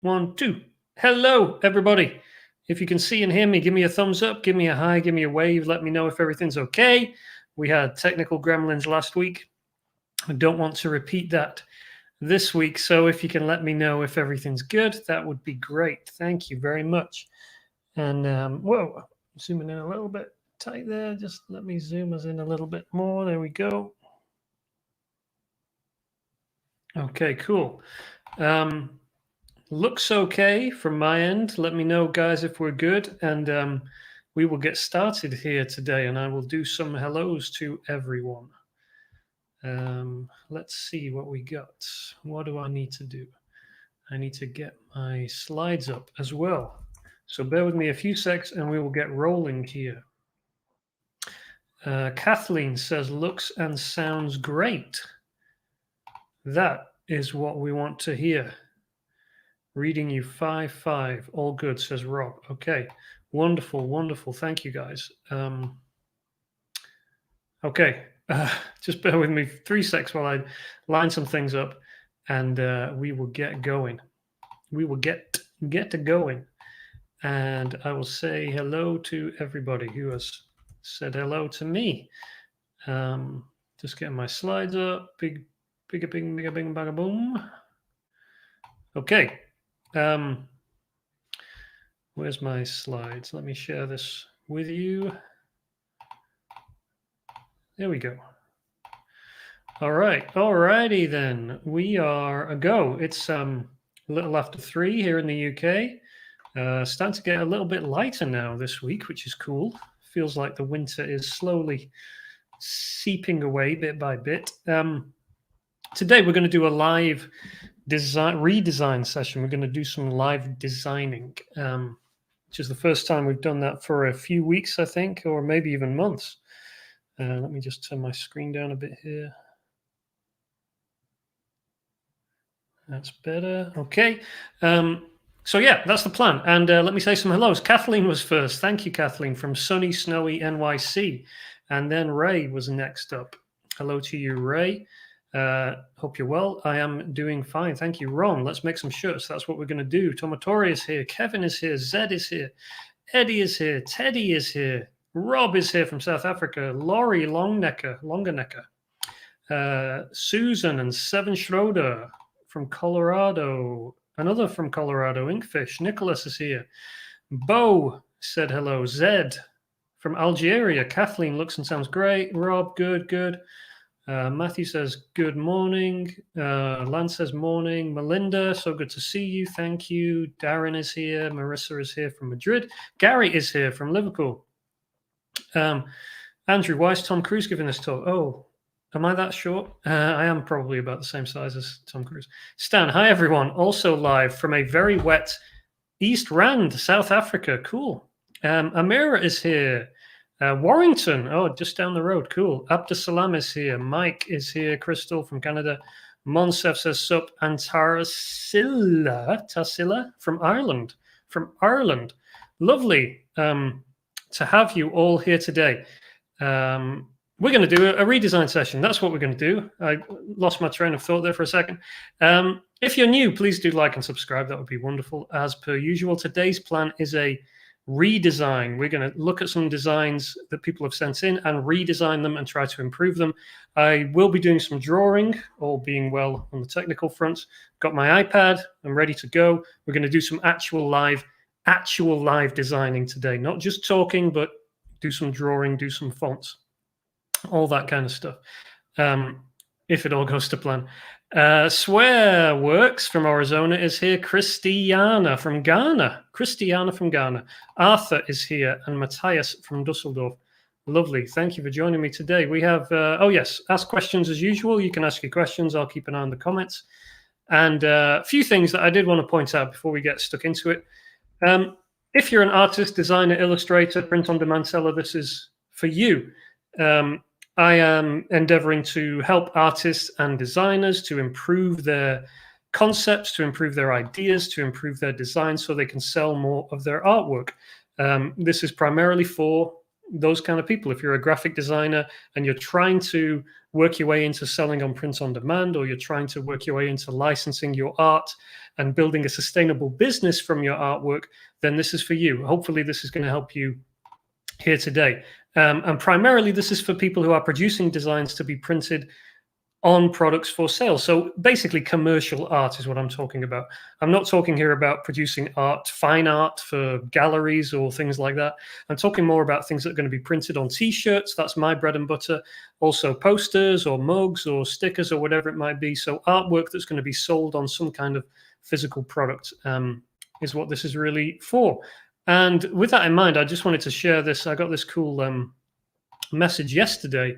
1, 2. Hello, everybody. If you can see and hear me, give me a thumbs up, give me a hi, give me a wave. Let me know if everything's okay. We had technical gremlins last week. I don't want to repeat that this week. So if you can let me know if everything's good, that would be great. Thank you very much. And whoa, zooming in a little bit tight there. Just let me zoom us in a little bit more. There we go. Okay, cool. Looks okay from my end. Let me know, guys, if we're good. And we will get started here today, and I will do some hellos to everyone. Let's see what we got. What do I need to do? I need to get my slides up as well. So bear with me a few secs and we will get rolling here. Kathleen says, looks and sounds great. That is what we want to hear. Reading you 5-5. All good, says Rob. Okay. Wonderful, wonderful. Thank you, guys. Okay. Just bear with me 3 secs while I line some things up, and we will get going. We will get to going. And I will say hello to everybody who has said hello to me. Just getting my slides up. Big, bing, bang, boom. Okay. Where's my slides? Let me share this with you. There we go. All right. All righty then. We are a go. It's a little after 3 here in the UK. Starting to get a little bit lighter now this week, which is cool. Feels like the winter is slowly seeping away bit by bit. Today we're going to do a live redesign session. We're going to do some live designing, which is the first time we've done that for a few weeks, I think, or maybe even months. Let me just turn my screen down a bit here. That's better. Okay. So yeah, that's the plan. And let me say some hellos. Kathleen was first. Thank you, Kathleen, from sunny, snowy NYC. And then Ray was next up. Hello to you, Ray. Hope you're well. I am doing fine. Thank you, Ron. Let's make some shirts. That's what we're going to do. Tomatori is here. Kevin is here. Zed is here. Eddie is here. Teddy is here. Rob is here from South Africa. Laurie Longenecker. Susan and Seven Schroeder from Colorado. Another from Colorado, Inkfish. Nicholas is here. Bo said hello. Zed from Algeria. Kathleen looks and sounds great. Rob, good. Matthew says good morning. Lance says morning. Melinda, so good to see you. Thank you. Darren is here. Marissa is here from Madrid. Gary is here from Liverpool. Andrew, why is Tom Cruise giving this talk? Oh, am I that short? I am probably about the same size as Tom Cruise. Stan, hi everyone. Also live from a very wet East Rand, South Africa. Cool. Amira is here. Warrington, oh, just down the road. Cool. Abdusalam is here. Mike is here. Crystal from Canada. Monsef says sup. And Tarsila from Ireland. Lovely to have you all here today. We're going to do a redesign session. That's what we're going to do. I lost my train of thought there for a second. If you're new, please do like and subscribe. That would be wonderful. As per usual, today's plan is a redesign. We're going to look at some designs that people have sent in and redesign them and try to improve them. I will be doing some drawing, all being well on the technical front. Got my iPad. I'm ready to go. We're going to do some actual live designing today. Not just talking, but do some drawing, do some fonts, all that kind of stuff. If it all goes to plan. Swear Works from Arizona is here. Christiana from Ghana. Arthur is here, and Matthias from Dusseldorf. Lovely. Thank you for joining me today. We have, oh yes, ask questions as usual. You can ask your questions. I'll keep an eye on the comments. And a few things that I did want to point out before we get stuck into it. If you're an artist, designer, illustrator, print-on-demand seller, this is for you. I am endeavoring to help artists and designers to improve their concepts, to improve their ideas, to improve their design so they can sell more of their artwork. This is primarily for those kind of people. If you're a graphic designer and you're trying to work your way into selling on print on demand, or you're trying to work your way into licensing your art and building a sustainable business from your artwork, then this is for you. Hopefully this is going to help you here today. And primarily this is for people who are producing designs to be printed on products for sale. So basically commercial art is what I'm talking about. I'm not talking here about producing art, fine art for galleries or things like that. I'm talking more about things that are going to be printed on t-shirts. That's my bread and butter. Also posters or mugs or stickers or whatever it might be. So artwork that's going to be sold on some kind of physical product is what this is really for. And with that in mind, I just wanted to share this. I got this cool message yesterday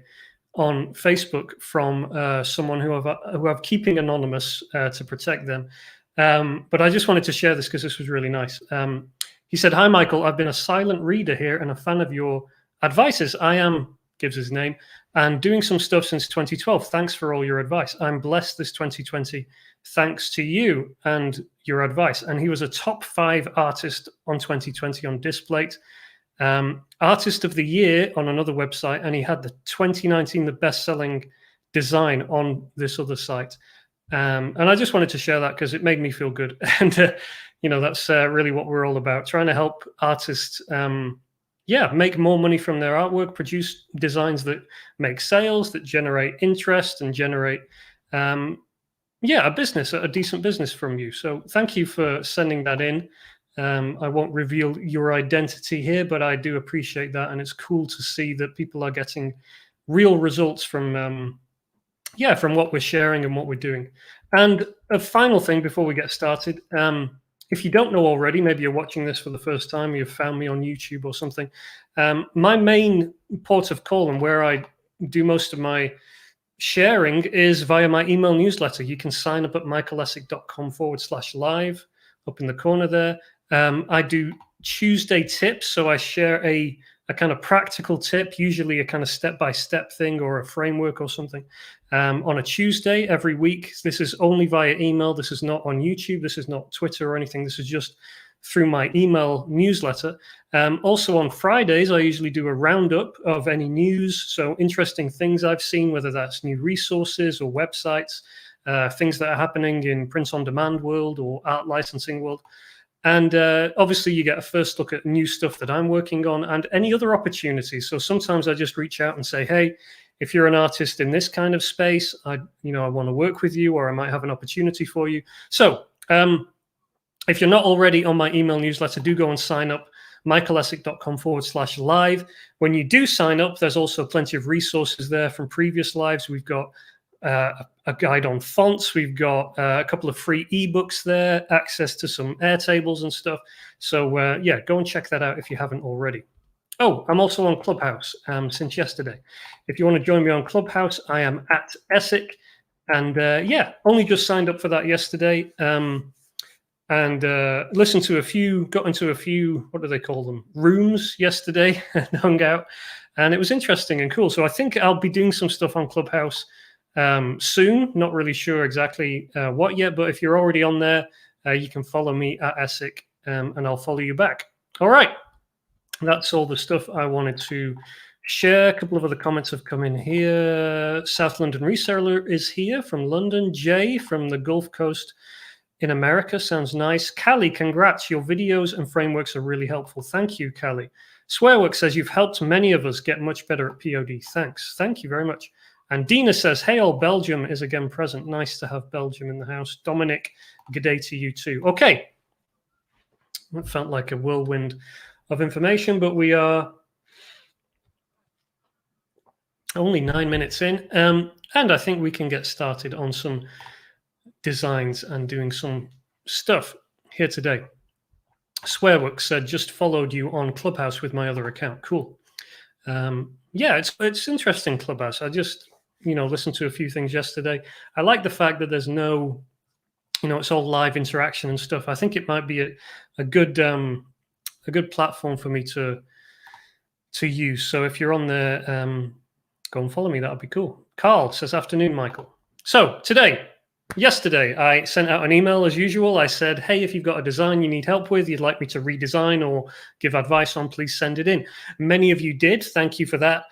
on Facebook from someone who I'm keeping anonymous to protect them. But I just wanted to share this because this was really nice. He said, "Hi, Michael. I've been a silent reader here and a fan of your advices. I am," gives his name, "and doing some stuff since 2012. Thanks for all your advice. I'm blessed this 2020 thanks to you and your advice." And he was a top 5 artist on 2020 on Displate. Artist of the Year on another website, and he had the 2019 the best-selling design on this other site. And I just wanted to share that because it made me feel good. And that's really what we're all about, trying to help artists make more money from their artwork, produce designs that make sales, that generate interest and generate a decent business from you. So thank you for sending that in. I won't reveal your identity here, but I do appreciate that. And it's cool to see that people are getting real results from what we're sharing and what we're doing. And a final thing before we get started, if you don't know already, maybe you're watching this for the first time, you've found me on YouTube or something. My main port of call and where I do most of my sharing is via my email newsletter. You can sign up at michaelessick.com/live up in the corner there. I do Tuesday tips, so I share a kind of practical tip, usually a kind of step-by-step thing or a framework or something on a Tuesday every week. This is only via email. This is not on YouTube. This is not Twitter or anything. This is just through my email newsletter. Also on Fridays, I usually do a roundup of any news, so interesting things I've seen, whether that's new resources or websites, things that are happening in print-on-demand world or art licensing world. And obviously, you get a first look at new stuff that I'm working on and any other opportunities. So sometimes I just reach out and say, hey, if you're an artist in this kind of space, I want to work with you, or I might have an opportunity for you. So if you're not already on my email newsletter, do go and sign up, michaelessick.com/live. When you do sign up, there's also plenty of resources there from previous lives. We've got a guide on fonts. We've got a couple of free ebooks there, access to some Airtables and stuff. So go and check that out if you haven't already. Oh, I'm also on Clubhouse since yesterday. If you want to join me on Clubhouse, I am at Essick. And only just signed up for that yesterday. And listened to got into a few, what do they call them, rooms yesterday and hung out. And it was interesting and cool. So I think I'll be doing some stuff on Clubhouse soon. Not really sure exactly what yet, but if you're already on there, you can follow me at Essick and I'll follow you back. All right. That's all the stuff I wanted to share. A couple of other comments have come in here. South London Reseller is here from London. Jay from the Gulf Coast in America. Sounds nice. Callie, congrats. Your videos and frameworks are really helpful. Thank you, Callie. Swearwork says you've helped many of us get much better at POD. Thanks. Thank you very much. And Dina says, hey, all, Belgium is again present. Nice to have Belgium in the house. Dominic, good day to you too. Okay. It felt like a whirlwind of information, but we are only 9 minutes in. And I think we can get started on some designs and doing some stuff here today. Swearwork said, just followed you on Clubhouse with my other account. Cool. It's interesting, Clubhouse. I just, listened to a few things yesterday. I like the fact that there's no, it's all live interaction and stuff. I think it might be a good platform for me to use. So if you're on there, go and follow me. That would be cool. Carl says, afternoon, Michael. So today, yesterday, I sent out an email as usual. I said, hey, if you've got a design you need help with, you'd like me to redesign or give advice on, please send it in. Many of you did. Thank you for that.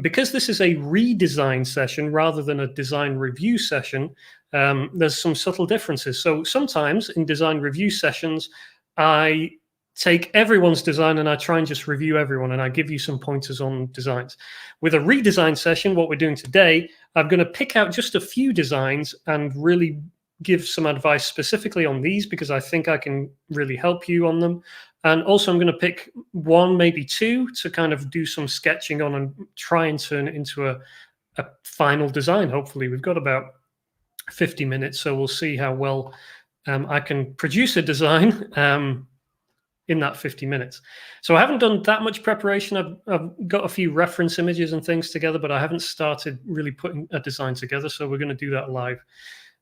Because this is a redesign session rather than a design review session, there's some subtle differences. So sometimes in design review sessions, I take everyone's design and I try and just review everyone, and I give you some pointers on designs. With a redesign session, what we're doing today, I'm going to pick out just a few designs and really give some advice specifically on these because I think I can really help you on them. And also I'm going to pick one, maybe two, to kind of do some sketching on and try and turn it into a final design. Hopefully we've got about 50 minutes, so we'll see how well I can produce a design in that 50 minutes. So I haven't done that much preparation. I've got a few reference images and things together, but I haven't started really putting a design together. So we're going to do that live.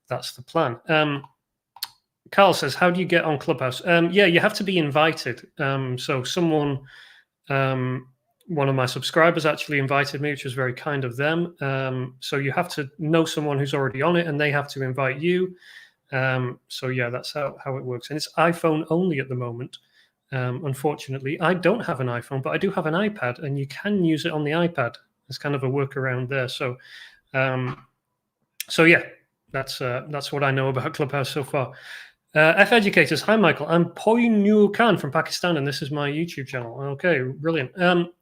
That's the plan. Carl says, how do you get on Clubhouse? Yeah, you have to be invited. So someone, one of my subscribers actually invited me, which was very kind of them. So you have to know someone who's already on it and they have to invite you. So yeah, that's how it works. And it's iPhone only at the moment. Unfortunately, I don't have an iPhone, but I do have an iPad, and you can use it on the iPad. There's kind of a workaround there. So, yeah, that's what I know about Clubhouse so far. F Educators, hi Michael. I'm Poinu Khan from Pakistan, and this is my YouTube channel. Okay, brilliant.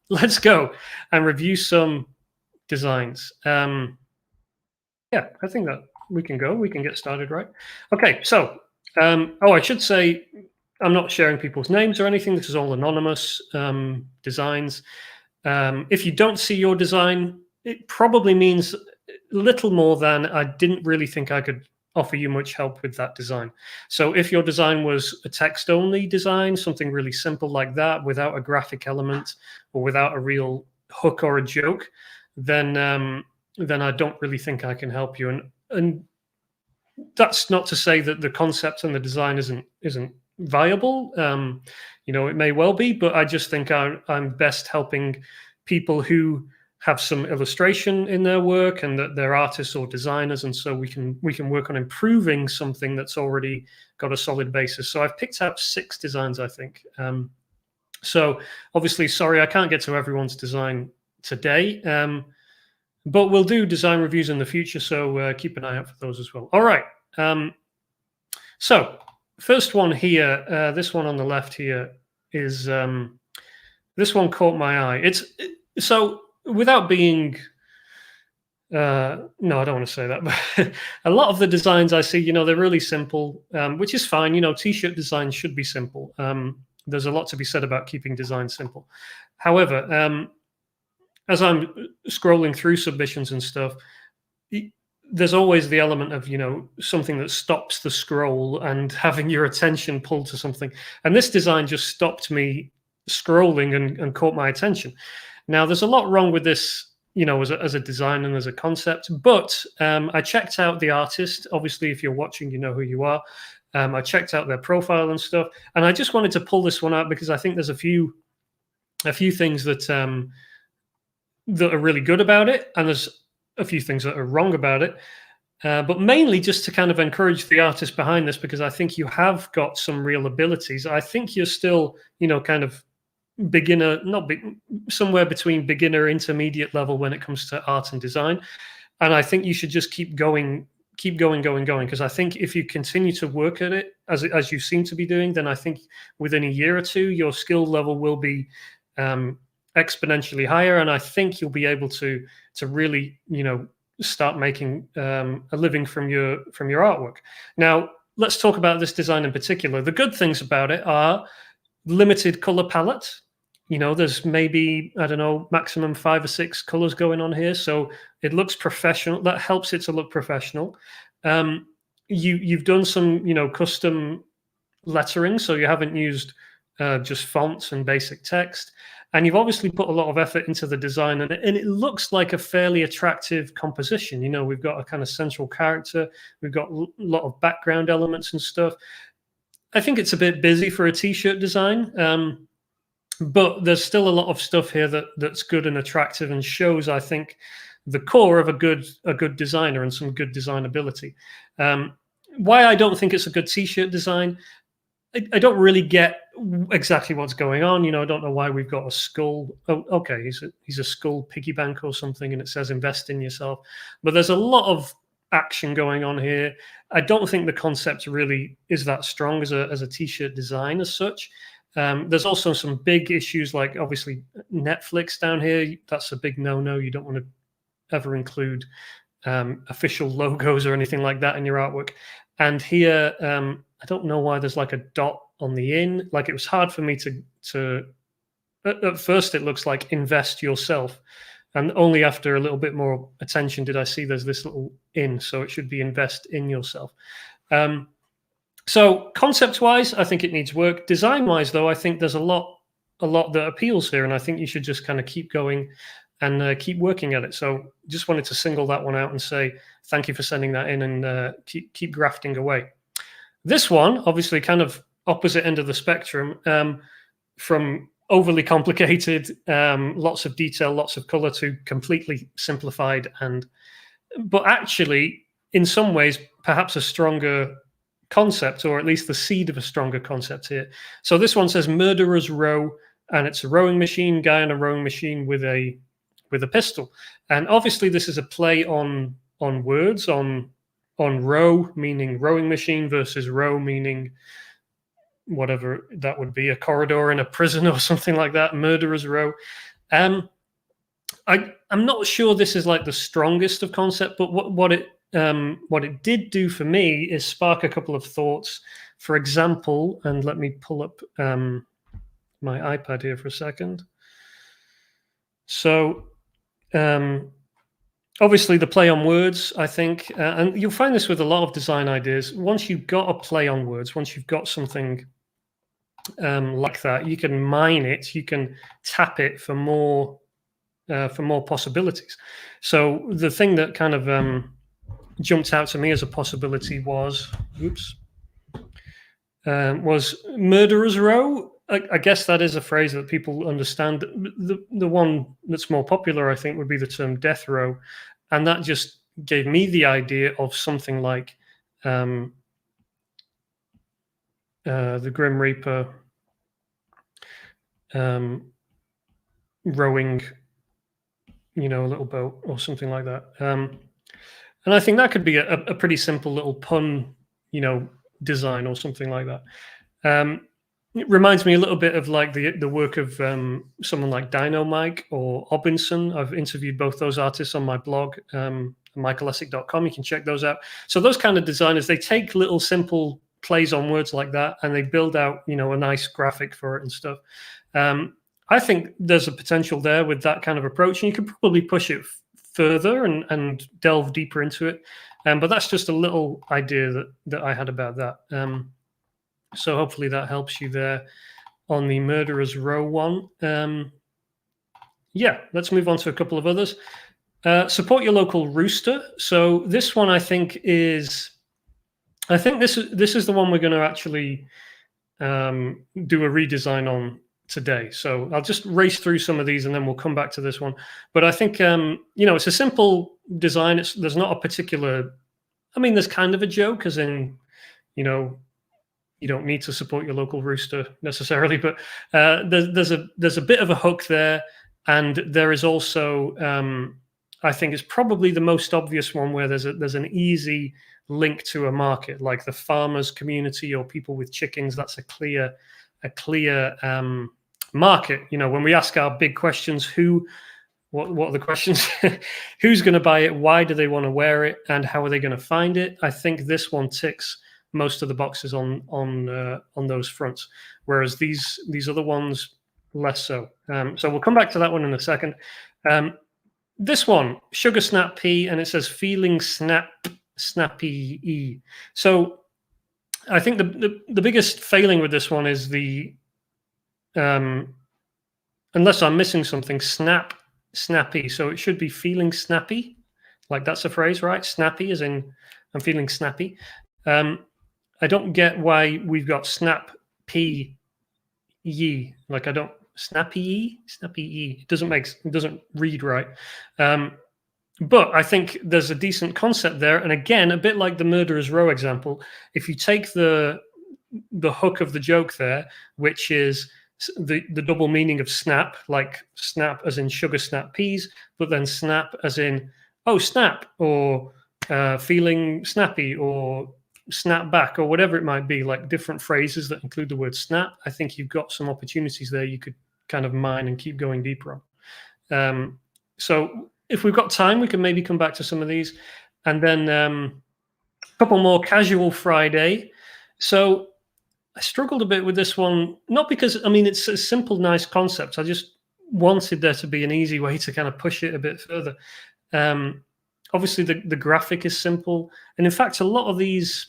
Let's go and review some designs. Yeah, I think that we can go. We can get started, right? Okay, so I should say, I'm not sharing people's names or anything. This is all anonymous designs. If you don't see your design, it probably means little more than I didn't really think I could offer you much help with that design. So if your design was a text-only design, something really simple like that, without a graphic element or without a real hook or a joke, then I don't really think I can help you. And that's not to say that the concept and the design isn't viable. It may well be, but I just think I'm best helping people who have some illustration in their work and that they're artists or designers, and so we can work on improving something that's already got a solid basis. So I've picked out 6 designs, I think. So obviously, sorry, I can't get to everyone's design today, but we'll do design reviews in the future, so keep an eye out for those as well. All right. So first one here, this one on the left here is, this one caught my eye. So without being, no, I don't want to say that, but a lot of the designs I see, they're really simple, which is fine. T-shirt designs should be simple. There's a lot to be said about keeping design simple. However, as I'm scrolling through submissions and stuff, there's always the element of, something that stops the scroll and having your attention pulled to something. And this design just stopped me scrolling and caught my attention. Now, there's a lot wrong with this, as a design and as a concept, but I checked out the artist. Obviously, if you're watching, you know who you are. I checked out their profile and stuff, and I just wanted to pull this one out because I think there's a few things that are really good about it, and there's a few things that are wrong about it. But mainly just to kind of encourage the artist behind this, because I think you have got some real abilities. I think you're still, kind of beginner, somewhere between beginner, intermediate level when it comes to art and design. And I think you should just keep going, because I think if you continue to work at it as you seem to be doing, then I think within a year or two, your skill level will be exponentially higher, and I think you'll be able to really, start making a living from your artwork. Now, let's talk about this design in particular. The good things about it are limited color palette. There's maybe, I don't know, maximum 5 or 6 colors going on here, so it looks professional. That helps it to look professional. You've done some, custom lettering, so you haven't used just fonts and basic text. And you've obviously put a lot of effort into the design, and it looks like a fairly attractive composition. We've got a kind of central character. We've got a lot of background elements and stuff. I think it's a bit busy for a t-shirt design, but there's still a lot of stuff here that's good and attractive and shows, I think, the core of a good designer and some good designability. Why I don't think it's a good t-shirt design, I don't really get exactly what's going on. I don't know why we've got a skull. Oh, okay, he's a skull piggy bank or something, and it says invest in yourself. But there's a lot of action going on here. I don't think the concept really is that strong as a t-shirt design as such. There's also some big issues, like obviously Netflix down here. That's a big no-no. You don't want to ever include official logos or anything like that in your artwork. And here, I don't know why there's like a dot on the in. Like, it was hard for me to at first it looks like invest yourself, and only after a little bit more attention did I see there's this little in, so it should be invest in yourself. So concept-wise, I think it needs work. Design-wise, though, I think there's a lot that appeals here, and I think you should just kind of keep going and keep working at it. So just wanted to single that one out and say thank you for sending that in, and keep grafting away. This one, obviously, kind of opposite end of the spectrum, from overly complicated, lots of detail, lots of color, to completely simplified, but actually, in some ways, perhaps a stronger concept, or at least the seed of a stronger concept here. So this one says Murderer's Row, and it's a rowing machine, guy on a rowing machine with a pistol. And obviously, this is a play on words, on row meaning rowing machine versus row meaning whatever that would be, a corridor in a prison or something like that. Murderer's Row. I'm not sure this is like the strongest of concept, but what it did do for me is spark a couple of thoughts. For example, and let me pull up my iPad here for a second. So obviously the play on words, I think, and you'll find this with a lot of design ideas. Once you've got a play on words, once you've got something like that, you can mine it, you can tap it for more possibilities. So the thing that kind of jumped out to me as a possibility was Murderer's Row. I guess that is a phrase that people understand. The one that's more popular, I think, would be the term death row. And that just gave me the idea of something like the Grim Reaper rowing, a little boat or something like that. And I think that could be a pretty simple little pun, design or something like that. It reminds me a little bit of like the work of someone like Dino Mike or Obinson. I've interviewed both those artists on my blog, michaelessick.com. You can check those out. So those kind of designers, they take little simple plays on words like that, and they build out, a nice graphic for it and stuff. I think there's a potential there with that kind of approach, and you could probably push it further and delve deeper into it. But that's just a little idea that I had about that. So hopefully that helps you there on the Murderer's Row one. Yeah, let's move on to a couple of others. Support your local rooster. So this one, I think this is the one we're going to actually do a redesign on today. So I'll just race through some of these and then we'll come back to this one. But I think, it's a simple design. There's not a particular, there's kind of a joke, as in, you don't need to support your local rooster necessarily, but there's a bit of a hook there. And there is also, I think it's probably the most obvious one, where there's an easy link to a market, like the farmers community or people with chickens. That's a clear market. When we ask our big questions, what are the questions? Who's going to buy it? Why do they want to wear it? And how are they going to find it? I think this one ticks most of the boxes on those fronts, whereas these other ones less so. So we'll come back to that one in a second. This one, Sugar Snap P, and it says feeling snappy. So I think the biggest failing with this one is the unless I'm missing something, snappy. So it should be feeling snappy, like that's a phrase, right? Snappy as in I'm feeling snappy. I don't get why we've got snap p ye. Like, I don't snappy ye. It doesn't read right. But I think there's a decent concept there. And again, a bit like the Murderer's Row example, if you take the hook of the joke there, which is the double meaning of snap, like snap as in sugar snap peas, but then snap as in, oh, snap, or feeling snappy, or snap back, or whatever it might be, like different phrases that include the word snap. I think you've got some opportunities there you could kind of mine and keep going deeper on. So if we've got time, we can maybe come back to some of these. And then a couple more. Casual Friday. So I struggled a bit with this one, not because, I mean, it's a simple, nice concept. I just wanted there to be an easy way to kind of push it a bit further. Obviously, the graphic is simple. And in fact, a lot of these,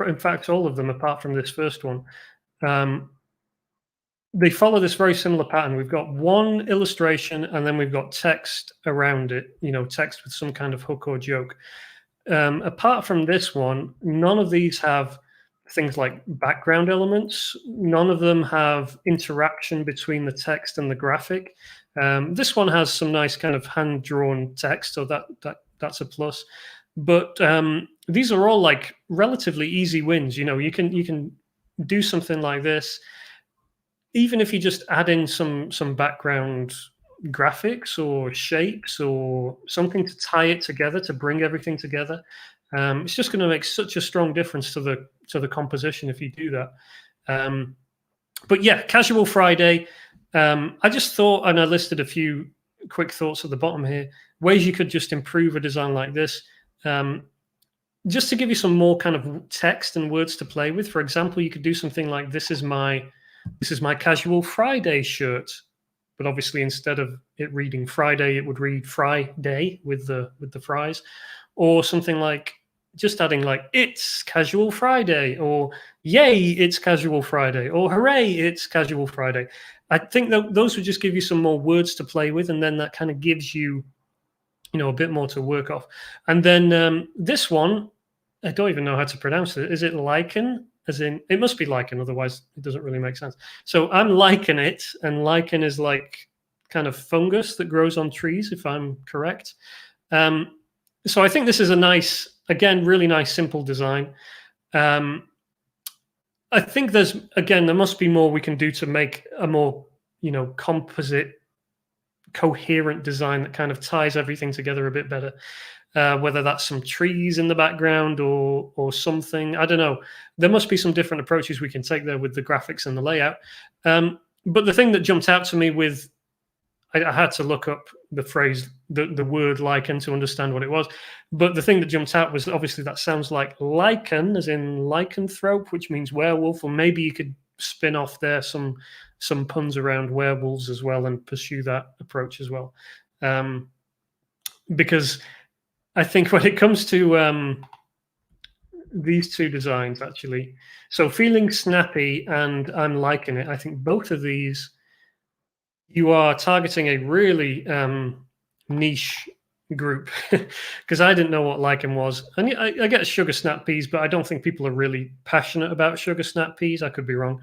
in fact, all of them, apart from this first one, they follow this very similar pattern. We've got one illustration and then we've got text around it, text with some kind of hook or joke. Apart from this one, none of these have things like background elements. None of them have interaction between the text and the graphic. This one has some nice kind of hand-drawn text, so that's a plus. But these are all like relatively easy wins. You can do something like this, even if you just add in some background graphics or shapes or something to tie it together, to bring everything together. It's just going to make such a strong difference to the composition if you do that. But yeah, Casual Friday. I just thought, and I listed a few quick thoughts at the bottom here, ways you could just improve a design like this. Just to give you some more kind of text and words to play with. For example, you could do something like, this is my Casual Friday shirt. But obviously, instead of it reading Friday, it would read Friday with the fries. Or something like just adding like, it's Casual Friday, or yay, it's Casual Friday, or hooray, it's Casual Friday. I think that those would just give you some more words to play with, and then that kind of gives you, a bit more to work off. And then this one, I don't even know how to pronounce it. Is it lichen? As in, it must be lichen, otherwise it doesn't really make sense. So I'm liking it, and lichen is like kind of fungus that grows on trees, if I'm correct. So I think this is a nice, again, really nice, simple design. I think there must be more we can do to make a more, composite, coherent design that kind of ties everything together a bit better. Whether that's some trees in the background or something, I don't know. There must be some different approaches we can take there with the graphics and the layout. But the thing that jumped out to me I had to look up the phrase, the word lichen, to understand what it was. But the thing that jumped out was obviously that sounds like lichen, as in lycanthrope, which means werewolf. Or maybe you could spin off there some puns around werewolves as well and pursue that approach as well. Because I think when it comes to these two designs, actually, so feeling snappy and I'm liking it, I think both of these, you are targeting a really niche group, because I didn't know what lichen was. And I get sugar snap peas, but I don't think people are really passionate about sugar snap peas. I could be wrong.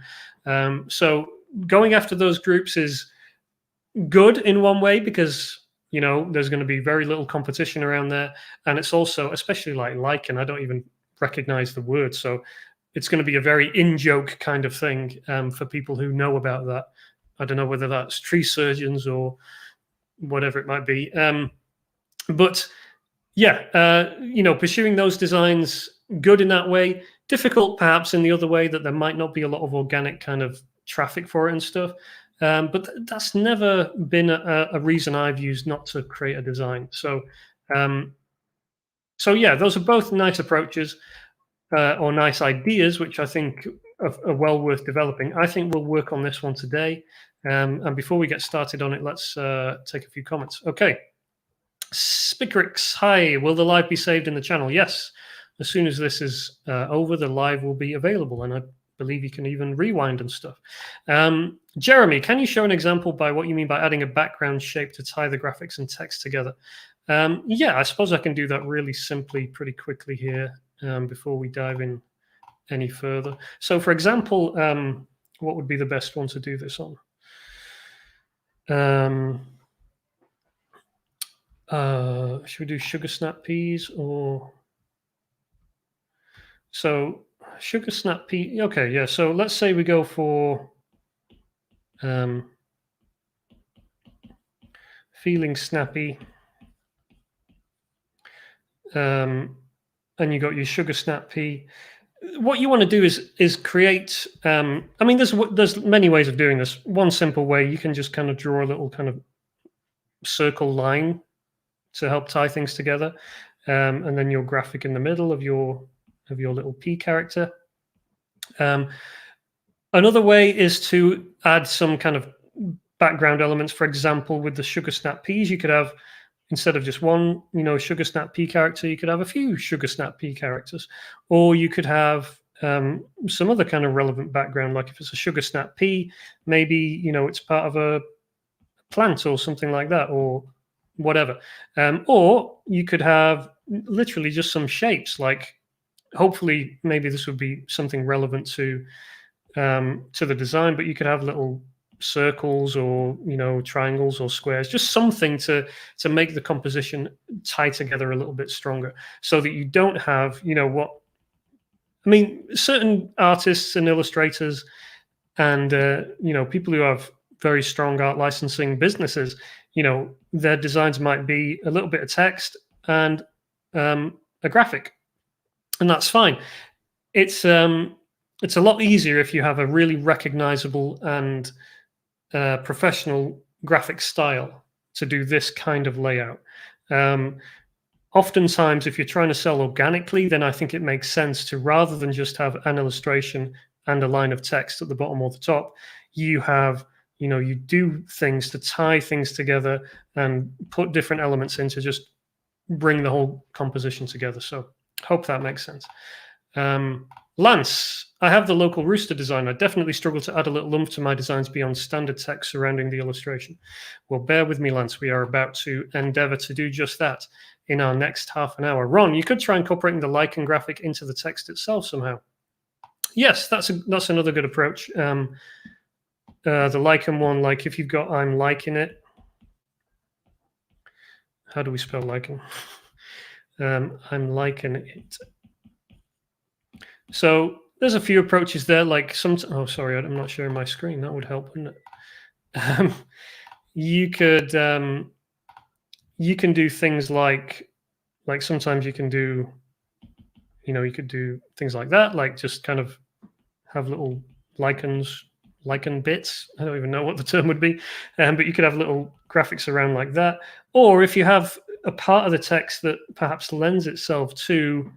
So going after those groups is good in one way, because there's going to be very little competition around there, and it's also, especially like lichen, I don't even recognize the word, so it's going to be a very in-joke kind of thing for people who know about that. I don't know whether that's tree surgeons or whatever it might be. But yeah, pursuing those designs, good in that way, difficult perhaps in the other way, that there might not be a lot of organic kind of traffic for it and stuff. But that's never been a reason I've used not to create a design. So yeah, those are both nice approaches or nice ideas, which I think are well worth developing. I think we'll work on this one today. And before we get started on it, let's take a few comments. Okay. Spicrix, hi. Will the live be saved in the channel? Yes. As soon as this is over, the live will be available, and I believe you can even rewind and stuff. Jeremy, can you show an example by what you mean by adding a background shape to tie the graphics and text together? Yeah, I suppose I can do that really simply, pretty quickly here before we dive in any further. So, for example, what would be the best one to do this on? Should we do sugar snap peas or? So sugar snap pea. Okay, yeah. So let's say we go for feeling snappy, and you got your sugar snap pea. What you want to do is create. I mean, there's many ways of doing this. One simple way, you can just kind of draw a little kind of circle line to help tie things together, and then your graphic in the middle of your little pea character. Another way is to add some kind of background elements. For example, with the sugar snap peas, you could have, instead of just one, sugar snap pea character, you could have a few sugar snap pea characters, or you could have some other kind of relevant background. Like if it's a sugar snap pea, maybe it's part of a plant or something like that, or whatever. Or you could have literally just some shapes. Like hopefully, maybe this would be something relevant to the design, but you could have little circles or triangles or squares, just something to make the composition tie together a little bit stronger, so that you don't have what I mean. Certain artists and illustrators and people who have very strong art licensing businesses, their designs might be a little bit of text and a graphic, and that's fine. It's a lot easier if you have a really recognizable and professional graphic style to do this kind of layout. Oftentimes, if you're trying to sell organically, then I think it makes sense to, rather than just have an illustration and a line of text at the bottom or the top, you have, you do things to tie things together and put different elements in to just bring the whole composition together. So hope that makes sense. Lance, I have the local rooster design. I definitely struggle to add a little oomph to my designs beyond standard text surrounding the illustration. Well, bear with me, Lance. We are about to endeavor to do just that in our next half an hour. Ron, you could try incorporating the lichen graphic into the text itself somehow. Yes, that's another good approach. The lichen one, like if you've got I'm liking it. How do we spell lichen? I'm liking it. So there's a few approaches there, like oh, sorry, I'm not sharing my screen. That would help, wouldn't it? You can do things like sometimes you can do, you could do things like that, like just kind of have little lichen bits. I don't even know what the term would be, but you could have little graphics around like that. Or if you have a part of the text that perhaps lends itself to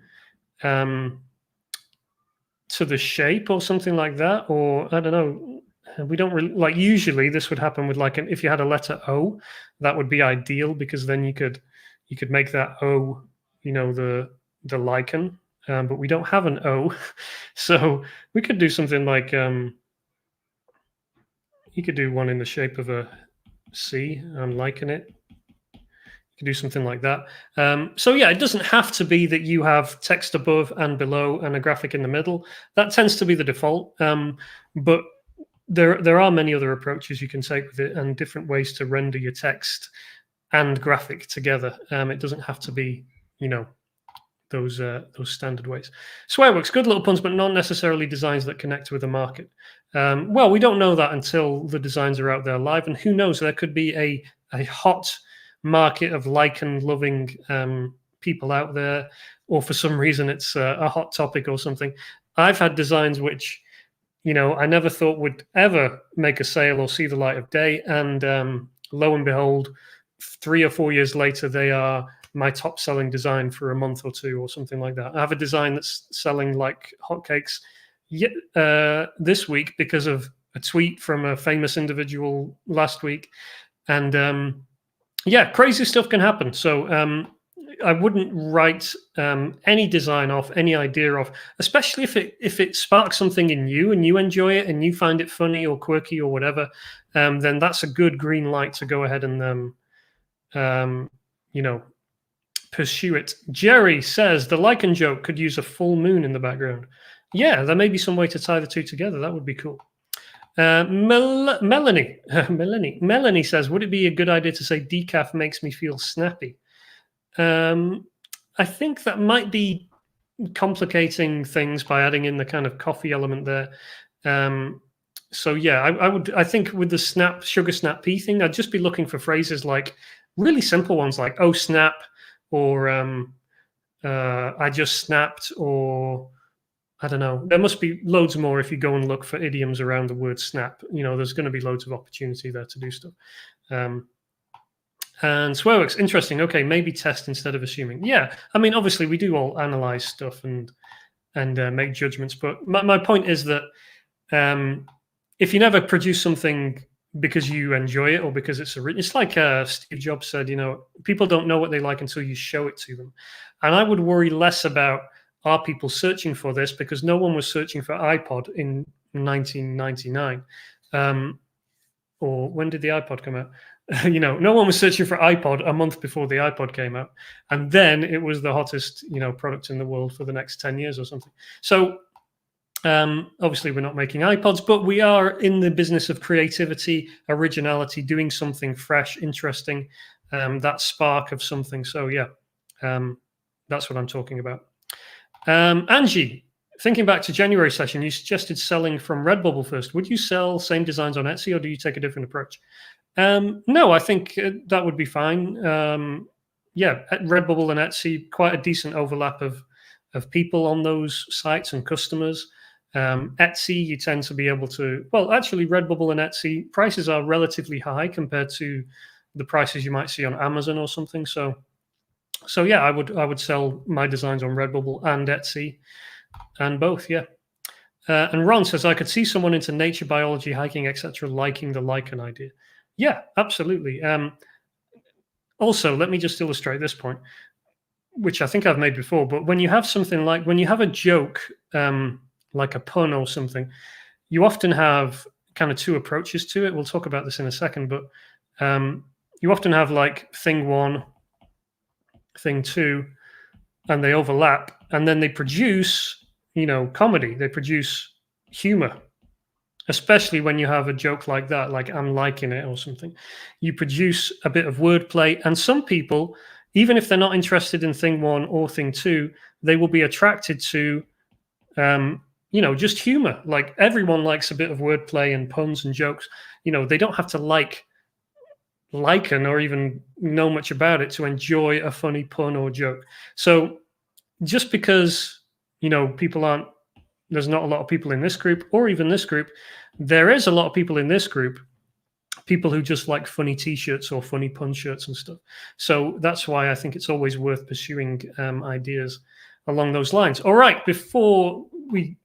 the shape or something like that, or I don't know. We don't really like, usually this would happen with like if you had a letter O, that would be ideal, because then you could make that O, the lichen, but we don't have an O, so we could do something like you could do one in the shape of a C. I'm liking it. You can do something like that. So yeah, it doesn't have to be that you have text above and below and a graphic in the middle. That tends to be the default. But there are many other approaches you can take with it, and different ways to render your text and graphic together. It doesn't have to be, those standard ways. Swearworks, good little puns, but not necessarily designs that connect with the market. Well, we don't know that until the designs are out there live, and who knows, there could be a hot market of lichen loving people out there, or for some reason it's a hot topic or something. I've had designs which I never thought would ever make a sale or see the light of day, and lo and behold, 3 or 4 years later, they are my top selling design for a month or two or something like that. I have a design that's selling like hotcakes this week because of a tweet from a famous individual last week, and yeah, crazy stuff can happen. So I wouldn't write any design off, any idea off, especially if it sparks something in you and you enjoy it and you find it funny or quirky or whatever. Then that's a good green light to go ahead and pursue it. Jerry says the lichen joke could use a full moon in the background. Yeah, there may be some way to tie the two together. That would be cool. Melanie says, would it be a good idea to say decaf makes me feel snappy? I think that might be complicating things by adding in the kind of coffee element there. So yeah, I think with the sugar snap pea thing, I'd just be looking for phrases like really simple ones like "oh snap" or "I just snapped," or I don't know. There must be loads more if you go and look for idioms around the word snap. There's going to be loads of opportunity there to do stuff. And Swearworks, interesting. Okay, maybe test instead of assuming. Yeah, I mean, obviously we do all analyze stuff and make judgments, but my point is that if you never produce something because you enjoy it or because it's like Steve Jobs said, people don't know what they like until you show it to them. And I would worry less about are people searching for this, because no one was searching for iPod in 1999. Or when did the iPod come out? No one was searching for iPod a month before the iPod came out, and then it was the hottest, product in the world for the next 10 years or something. So obviously we're not making iPods, but we are in the business of creativity, originality, doing something fresh, interesting, that spark of something. So yeah, that's what I'm talking about. Angie, thinking back to January session, you suggested selling from Redbubble first. Would you sell same designs on Etsy, or do you take a different approach? No, I think that would be fine. Yeah, at Redbubble and Etsy, quite a decent overlap of people on those sites and customers. Etsy, you tend to be able to, well, actually Redbubble and Etsy prices are relatively high compared to the prices you might see on Amazon or something. So yeah, I would sell my designs on Redbubble and Etsy, and both, yeah. And Ron says, I could see someone into nature, biology, hiking, etc., liking the lichen idea. Yeah, absolutely. Also, let me just illustrate this point, which I think I've made before, but when you have something like, when you have a joke, like a pun or something, you often have kind of two approaches to it. We'll talk about this in a second, but you often have like thing one, thing two, and they overlap, and then they produce, comedy. They produce humor, especially when you have a joke like that, like I'm liking it or something. You produce a bit of wordplay, and some people, even if they're not interested in thing one or thing two, they will be attracted to, just humor. Like everyone likes a bit of wordplay and puns and jokes. They don't have to like lichen or even know much about it to enjoy a funny pun or joke. So just because, there's not a lot of people in this group or even this group, there is a lot of people in this group, people who just like funny t-shirts or funny pun shirts and stuff. So that's why I think it's always worth pursuing ideas along those lines. All right, before we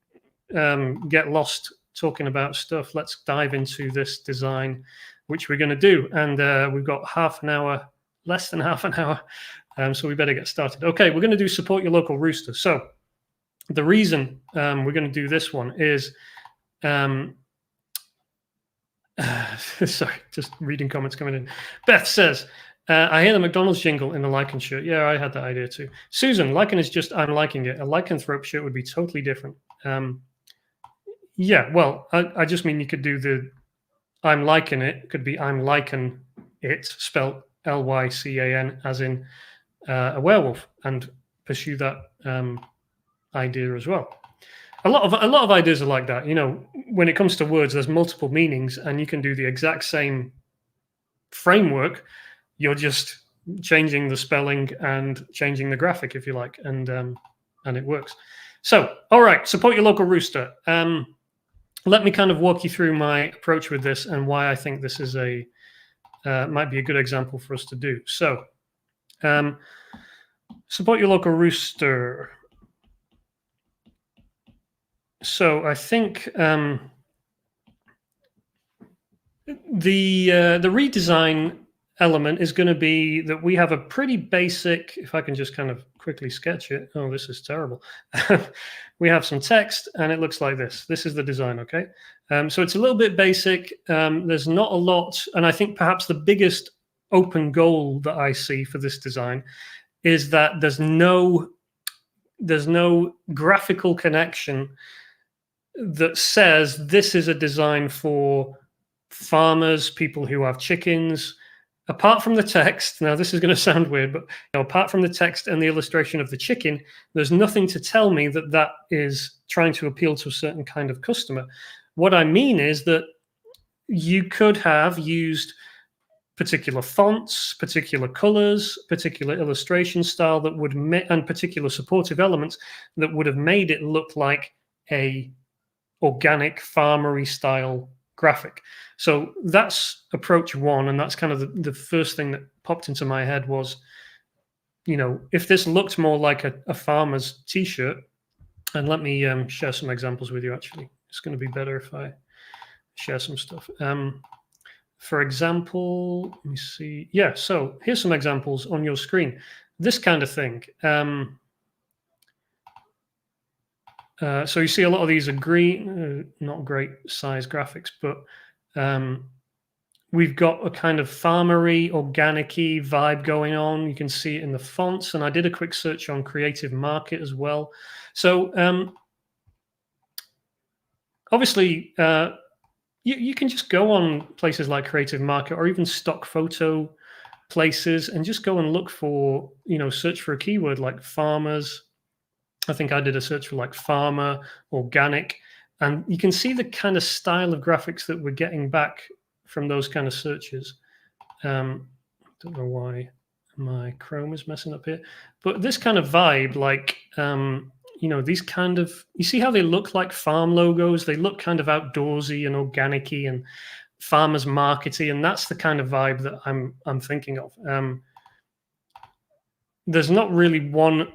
get lost talking about stuff, let's dive into this design, which we're going to do. And we've got half an hour, less than half an hour, so we better get started. Okay, we're going to do support your local rooster. So the reason we're going to do this one is, sorry, just reading comments coming in. Beth says, I hear the McDonald's jingle in the lichen shirt. Yeah, I had that idea too. Susan, lichen is just, I'm liking it. A lycanthrope shirt would be totally different. Yeah, well, I just mean you could do the I'm liking it, could be I'm liken it, spelled Lycan, as in a werewolf, and pursue that idea as well. A lot of ideas are like that. When it comes to words, there's multiple meanings, and you can do the exact same framework. You're just changing the spelling and changing the graphic, if you like, and it works. So, all right, support your local rooster. Let me kind of walk you through my approach with this and why I think this is might be a good example for us to do. So, support your local rooster. So I think the redesign element is going to be that we have a pretty basic, if I can just kind of quickly sketch it. Oh, this is terrible. We have some text and it looks like this. This is the design, okay? So it's a little bit basic. There's not a lot. And I think perhaps the biggest open goal that I see for this design is that there's no graphical connection that says this is a design for farmers, people who have chickens, apart from the text, now this is going to sound weird, but apart from the text and the illustration of the chicken, there's nothing to tell me that that is trying to appeal to a certain kind of customer. What I mean is that you could have used particular fonts, particular colors, particular illustration style that would and particular supportive elements that would have made it look like a organic farmery style graphic. So that's approach one, and that's kind of the first thing that popped into my head was, if this looked more like a farmer's t-shirt, and let me share some examples with you. Actually, it's going to be better if I share some stuff. For example, let me see. Yeah, so here's some examples on your screen. This kind of thing. So you see a lot of these are green, not great size graphics, but we've got a kind of farmery, organic-y vibe going on. You can see it in the fonts, and I did a quick search on Creative Market as well. So obviously, you can just go on places like Creative Market or even stock photo places and just go and look for, search for a keyword like farmers. I think I did a search for like farmer, organic, and you can see the kind of style of graphics that we're getting back from those kind of searches. Don't know why my Chrome is messing up here, but this kind of vibe, like, these kind of, you see how they look like farm logos? They look kind of outdoorsy and organic-y and farmers markety, and that's the kind of vibe that I'm thinking of. There's not really one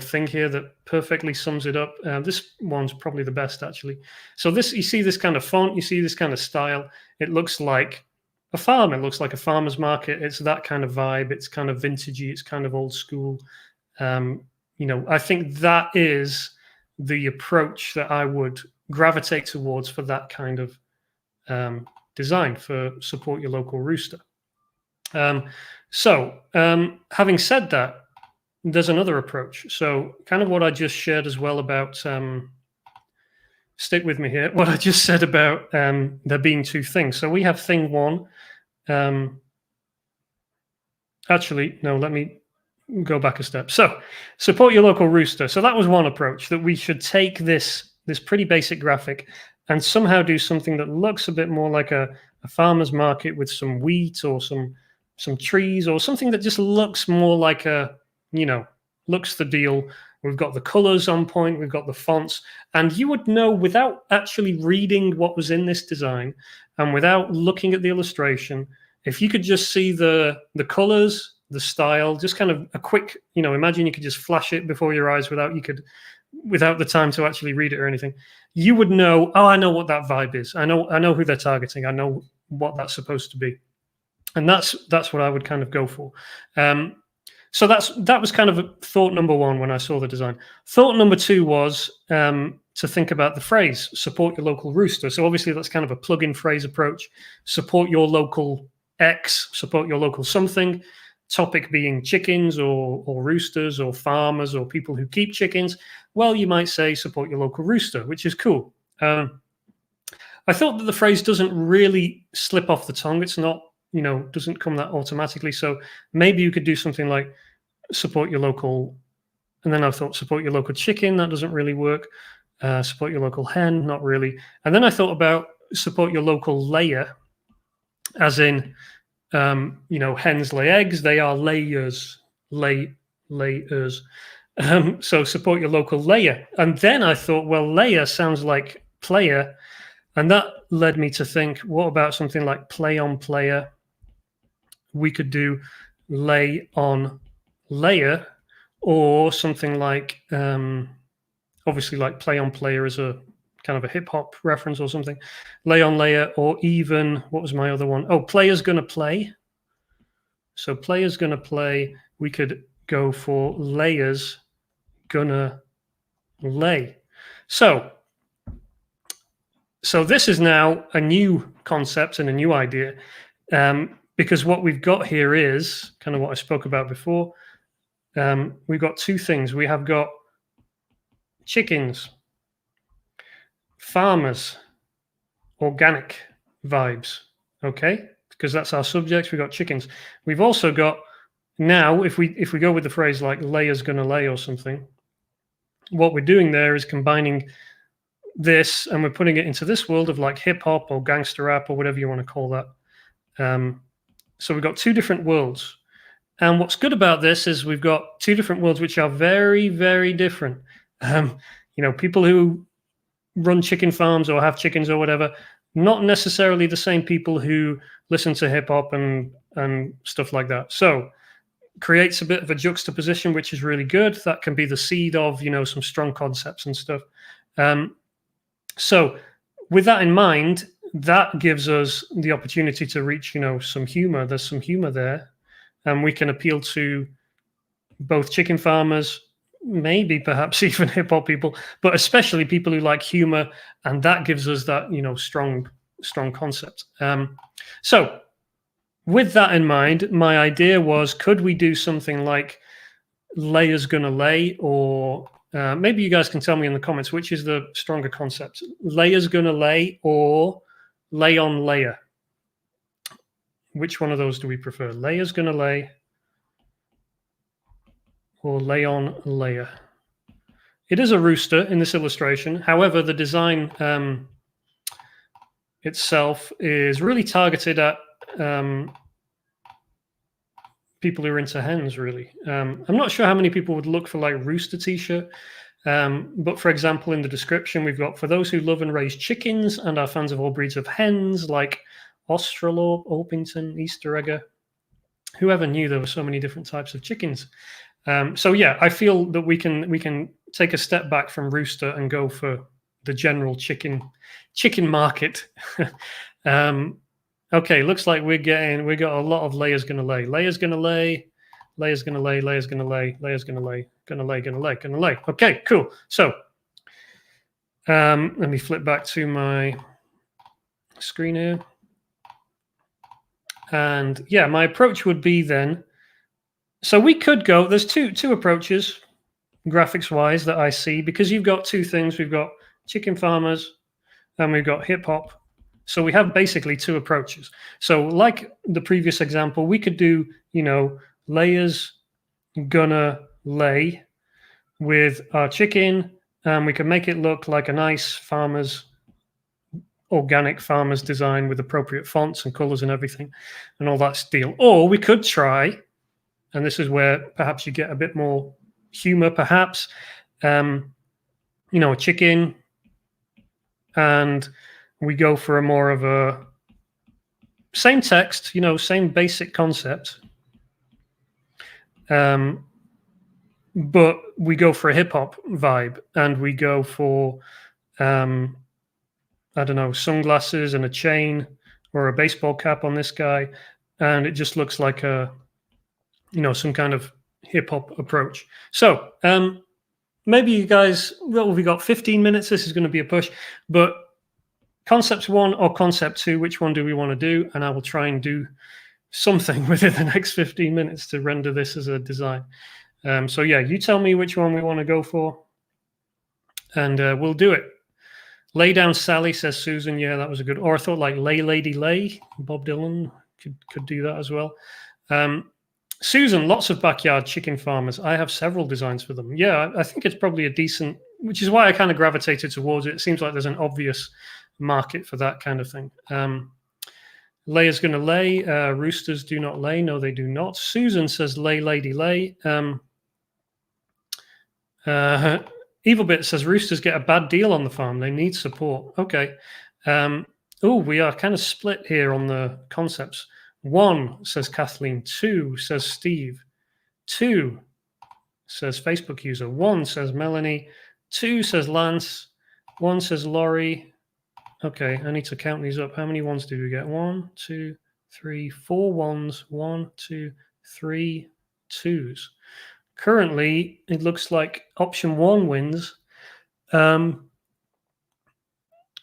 thing here that perfectly sums it up. This one's probably the best, actually. So this, you see this kind of font, you see this kind of style. It looks like a farm. It looks like a farmer's market. It's that kind of vibe. It's kind of vintagey. It's kind of old school. I think that is the approach that I would gravitate towards for that kind of design for support your local rooster. Having said that, there's another approach. So kind of what I just shared as well about, stick with me here, what I just said about there being two things. So we have thing one. Actually, no, let me go back a step. So support your local rooster. So that was one approach, that we should take this pretty basic graphic and somehow do something that looks a bit more like a farmer's market with some wheat or some trees, or something that just looks more like looks the deal. We've got the colors on point, we've got the fonts, and you would know without actually reading what was in this design and without looking at the illustration, if you could just see the colors, the style, just kind of a quick, imagine you could just flash it before your eyes without the time to actually read it or anything, you would know, oh, I know what that vibe is. I know who they're targeting. I know what that's supposed to be. And that's what I would kind of go for. So that was kind of thought number one when I saw the design. Thought number two was to think about the phrase, support your local rooster. So obviously that's kind of a plug-in phrase approach. Support your local X, support your local something. Topic being chickens or roosters or farmers or people who keep chickens. Well, you might say support your local rooster, which is cool. I thought that the phrase doesn't really slip off the tongue. It's not, doesn't come that automatically. So maybe you could do something like support your local, and then I thought support your local chicken. That doesn't really work. Support your local hen, not really. And then I thought about support your local layer, as in, hens lay eggs. They are layers, layers. So support your local layer. And then I thought, well, layer sounds like player. And that led me to think, what about something like play on player? We could do lay on layer, or something like, obviously like play on player is a kind of a hip hop reference or something. Lay on layer, or even, what was my other one? Oh, player's gonna play. So player's gonna play. We could go for layers gonna lay. So this is now a new concept and a new idea, because what we've got here is kind of what I spoke about before. We've got two things. We have got chickens, farmers, organic vibes. Okay, because that's our subjects. We've got chickens. We've also got now, if we go with the phrase like layer's gonna lay or something, what we're doing there is combining this and we're putting it into this world of like hip hop or gangster rap or whatever you want to call that. So we've got two different worlds. And what's good about this is we've got two different worlds which are very, very different. People who run chicken farms or have chickens or whatever, not necessarily the same people who listen to hip hop and stuff like that. So creates a bit of a juxtaposition, which is really good. That can be the seed of, some strong concepts and stuff. So with that in mind, that gives us the opportunity to reach, some humor. There's some humor there. And we can appeal to both chicken farmers, maybe perhaps even hip hop people, but especially people who like humor. And that gives us that, strong concept. So with that in mind, my idea was, could we do something like layer's gonna lay, or maybe you guys can tell me in the comments, which is the stronger concept? Layer's gonna lay or lay on layer? Which one of those do we prefer? Layer's gonna lay or lay on layer? It is a rooster in this illustration. However, the design itself is really targeted at people who are into hens, really. I'm not sure how many people would look for like rooster t-shirt. But for example, in the description, we've got, for those who love and raise chickens and are fans of all breeds of hens, like Australorp, Orpington, Easter egger. Whoever knew there were so many different types of chickens? So yeah, I feel that we can take a step back from rooster and go for the general chicken market. Okay, looks like we got a lot of layers gonna lay. Layers gonna lay, layers gonna lay, layers gonna lay, layers gonna lay, gonna lay, gonna lay, gonna lay. Okay, cool. So let me flip back to my screen here. And yeah, my approach would be then, so we could go, there's two approaches graphics wise that I see, because you've got two things. We've got chicken farmers and we've got hip hop. So we have basically two approaches. So like the previous example, we could do, layers gonna lay with our chicken, and we can make it look like a nice organic farmer's design with appropriate fonts and colors and everything and all that deal. Or we could try, and this is where perhaps you get a bit more humor, perhaps, a chicken, and we go for a more of a same text, same basic concept, but we go for a hip hop vibe, and we go for, I don't know, sunglasses and a chain or a baseball cap on this guy. And it just looks like some kind of hip hop approach. So maybe you guys, well, we got 15 minutes. This is going to be a push, but concept one or concept two, which one do we want to do? And I will try and do something within the next 15 minutes to render this as a design. So yeah, you tell me which one we want to go for, and we'll do it. Lay down Sally, says Susan. Yeah, that was a good. Or I thought like Lay Lady Lay. Bob Dylan could do that as well. Susan, lots of backyard chicken farmers. I have several designs for them. Yeah, I think it's probably a decent, which is why I kind of gravitated towards it. It seems like there's an obvious market for that kind of thing. Layer's going to lay. Roosters do not lay. No, they do not. Susan says Lay Lady Lay. Evilbit says roosters get a bad deal on the farm. They need support. Okay. We are kind of split here on the concepts. 1, says Kathleen. 2, says Steve. 2, says Facebook user. 1, says Melanie. 2, says Lance. 1, says Laurie. Okay, I need to count these up. How many ones do we get? 1, 2, 3, 4 ones. 1, 2, 3 2s. Currently, it looks like option 1 wins.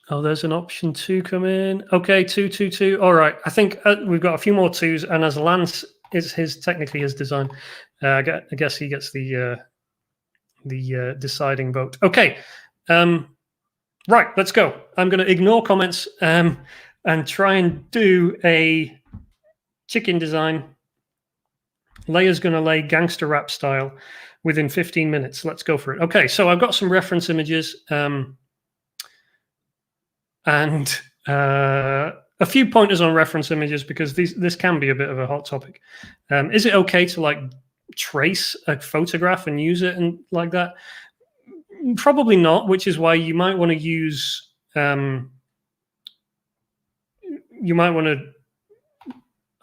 There's an option 2 come in. Okay, 2, 2, 2. All right, I think we've got a few more 2s, and as Lance is technically his design, I guess he gets the deciding vote. Okay, right, let's go. I'm going to ignore comments and try and do a chicken design. Layer's going to lay gangster rap style within 15 minutes. Let's go for it. Okay, so I've got some reference images and a few pointers on reference images because this can be a bit of a hot topic. Is it okay to like trace a photograph and use it and like that? Probably not, which is why you might want to use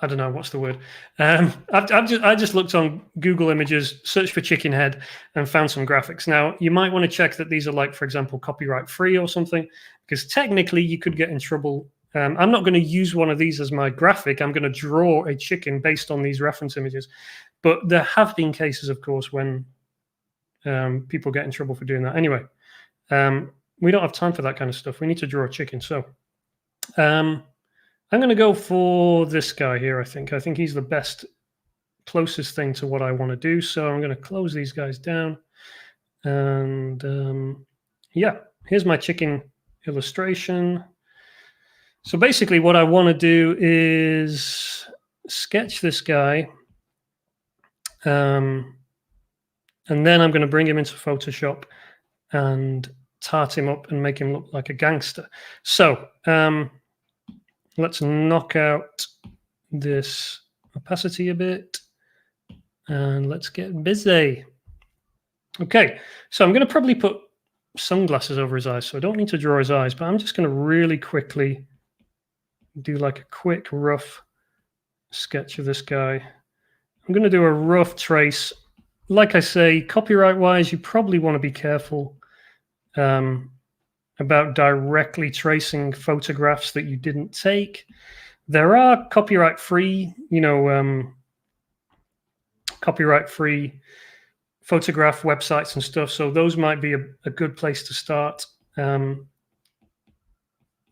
I don't know what's the word. I just looked on Google Images, searched for chicken head, and found some graphics. Now you might want to check that these are like, for example, copyright free or something, because technically you could get in trouble. I'm not going to use one of these as my graphic. I'm going to draw a chicken based on these reference images. But there have been cases, of course, when people get in trouble for doing that. Anyway, we don't have time for that kind of stuff. We need to draw a chicken. So I'm going to go for this guy here, I think. I think he's the best, closest thing to what I want to do. So I'm going to close these guys down. And yeah, here's my chicken illustration. So basically what I want to do is sketch this guy. And then I'm going to bring him into Photoshop and tart him up and make him look like a gangster. So let's knock out this opacity a bit and let's get busy. Okay, so I'm going to probably put sunglasses over his eyes, so I don't need to draw his eyes, but I'm just going to really quickly do like a quick rough sketch of this guy. I'm going to do a rough trace. Like I say, copyright-wise, you probably want to be careful about directly tracing photographs that you didn't take. There are copyright-free, copyright-free photograph websites and stuff, so those might be a good place to start.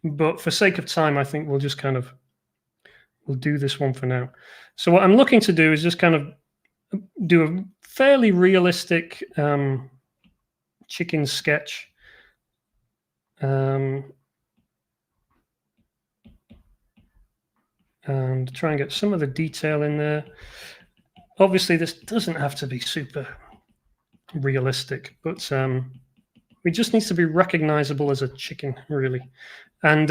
But for sake of time, I think we'll just we'll do this one for now. So what I'm looking to do is just kind of do a fairly realistic chicken sketch. And try and get some of the detail in there. Obviously, this doesn't have to be super realistic, but it just needs to be recognizable as a chicken, really. And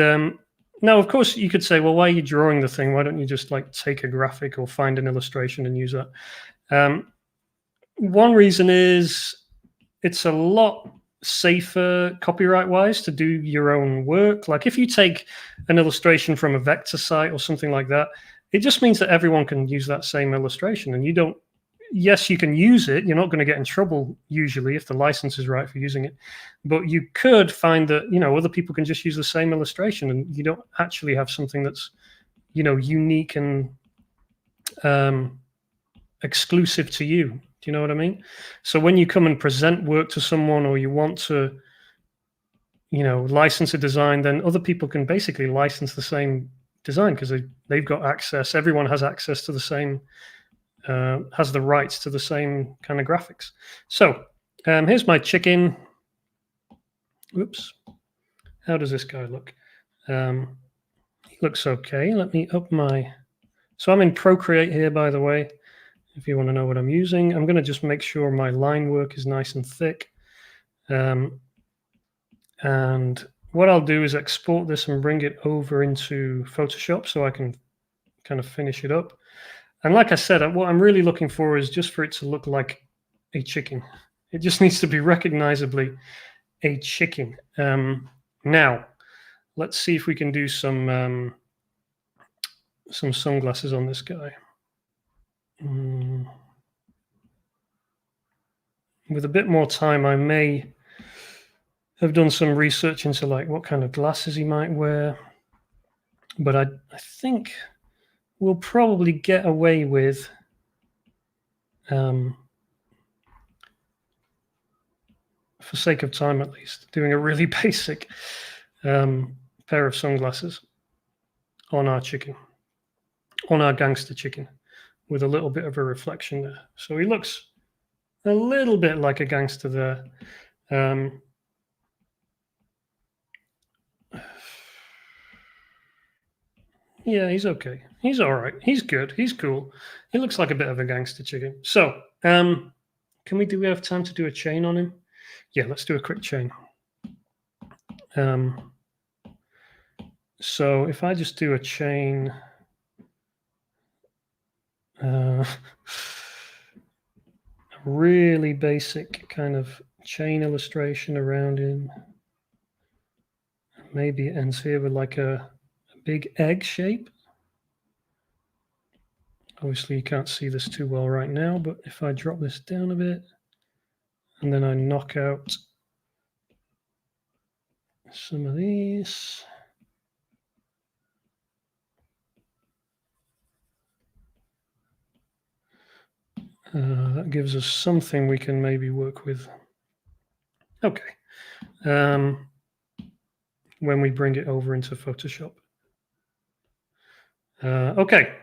now, of course, you could say, well, why are you drawing the thing? Why don't you just like take a graphic or find an illustration and use that? One reason is it's a lot safer copyright-wise to do your own work. Like if you take an illustration from a vector site or something like that, it just means that everyone can use that same illustration, and you don't. Yes, you can use it. You're not going to get in trouble usually if the license is right for using it, but you could find that other people can just use the same illustration, and you don't actually have something that's unique and exclusive to you. Do you know what I mean? So when you come and present work to someone, or you want to, license a design, then other people can basically license the same design because they've got access. Everyone has access to the same, has the rights to the same kind of graphics. So here's my chicken. Oops. How does this guy look? He looks okay. Let me up my... So I'm in Procreate here, by the way. If you want to know what I'm using, I'm going to just make sure my line work is nice and thick. And what I'll do is export this and bring it over into Photoshop so I can kind of finish it up. And like I said, what I'm really looking for is just for it to look like a chicken. It just needs to be recognizably a chicken. Now, let's see if we can do some sunglasses on this guy. With a bit more time, I may have done some research into like what kind of glasses he might wear, but I think we'll probably get away with for sake of time at least, doing a really basic pair of sunglasses on our chicken, on our gangster chicken, with a little bit of a reflection there. So he looks a little bit like a gangster there. Yeah, he's okay. He's all right. He's good. He's cool. He looks like a bit of a gangster chicken. So, do we have time to do a chain on him? Yeah, let's do a quick chain. So if I just do a chain, a really basic kind of chain illustration around him. Maybe it ends here with like a big egg shape. Obviously you can't see this too well right now, but if I drop this down a bit and then I knock out some of these. That gives us something we can maybe work with. Okay. When we bring it over into Photoshop. Okay.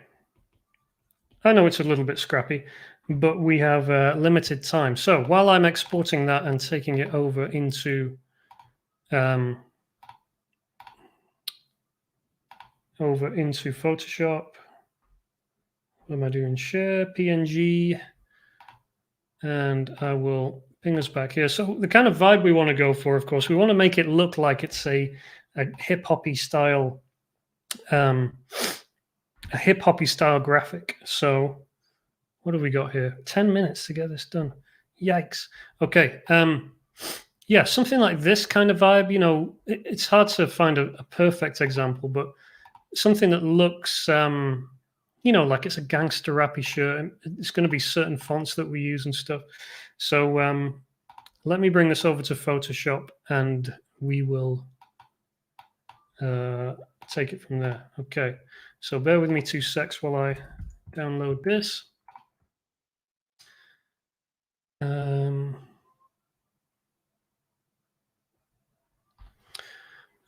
I know it's a little bit scrappy, but we have limited time. So while I'm exporting that and taking it over into Photoshop, what am I doing? Share PNG, and I will ping us back here. So the kind of vibe we want to go for, of course, we want to make it look like it's a hip hoppy style, graphic. So what have we got here? 10 minutes to get this done. Yikes. Okay. Yeah, something like this kind of vibe. You know, it's hard to find a perfect example, but something that looks, you know, like it's a gangster rappy shirt. And it's going to be certain fonts that we use and stuff. So let me bring this over to Photoshop and we will take it from there. Okay, so bear with me 2 secs while I download this.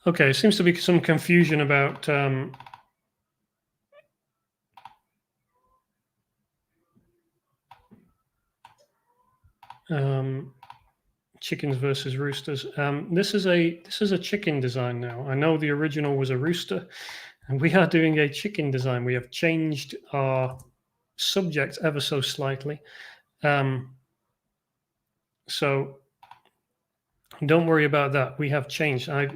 Okay, seems to be some confusion about chickens versus roosters. This is a chicken design now. I know the original was a rooster, and we are doing a chicken design. We have changed our subject ever so slightly. So don't worry about that. We have changed. I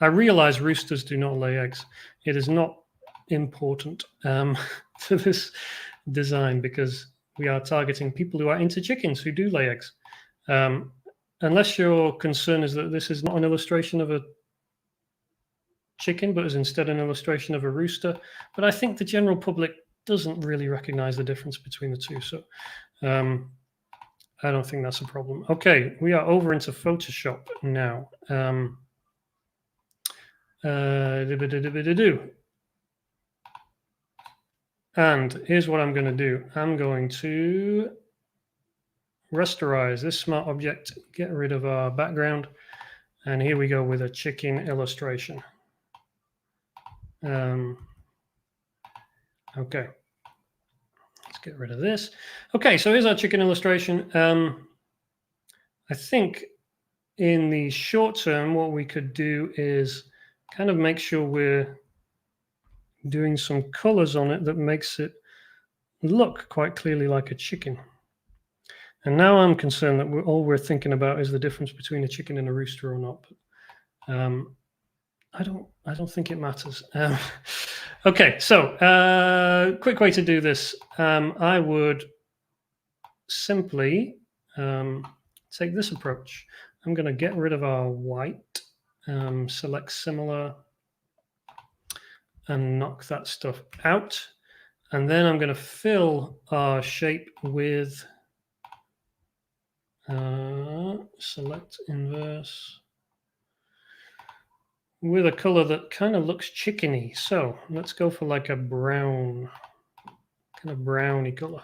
realize roosters do not lay eggs. It is not important to this design because we are targeting people who are into chickens who do lay eggs. Unless your concern is that this is not an illustration of a chicken, but is instead an illustration of a rooster. But I think the general public doesn't really recognize the difference between the two. So I don't think that's a problem. Okay, we are over into Photoshop now. And here's what I'm going to do. I'm going to rasterize this smart object, get rid of our background, and here we go with a chicken illustration. Okay, let's get rid of this. Okay, so here's our chicken illustration. I think in the short term, what we could do is kind of make sure we're doing some colors on it that makes it look quite clearly like a chicken. And now I'm concerned that all we're thinking about is the difference between a chicken and a rooster or not. But, I don't think it matters. Okay, so quick way to do this. I would simply take this approach. I'm going to get rid of our white, select similar, and knock that stuff out. And then I'm going to fill our shape with select inverse with a color that kind of looks chickeny. So let's go for like a brown, kind of browny color.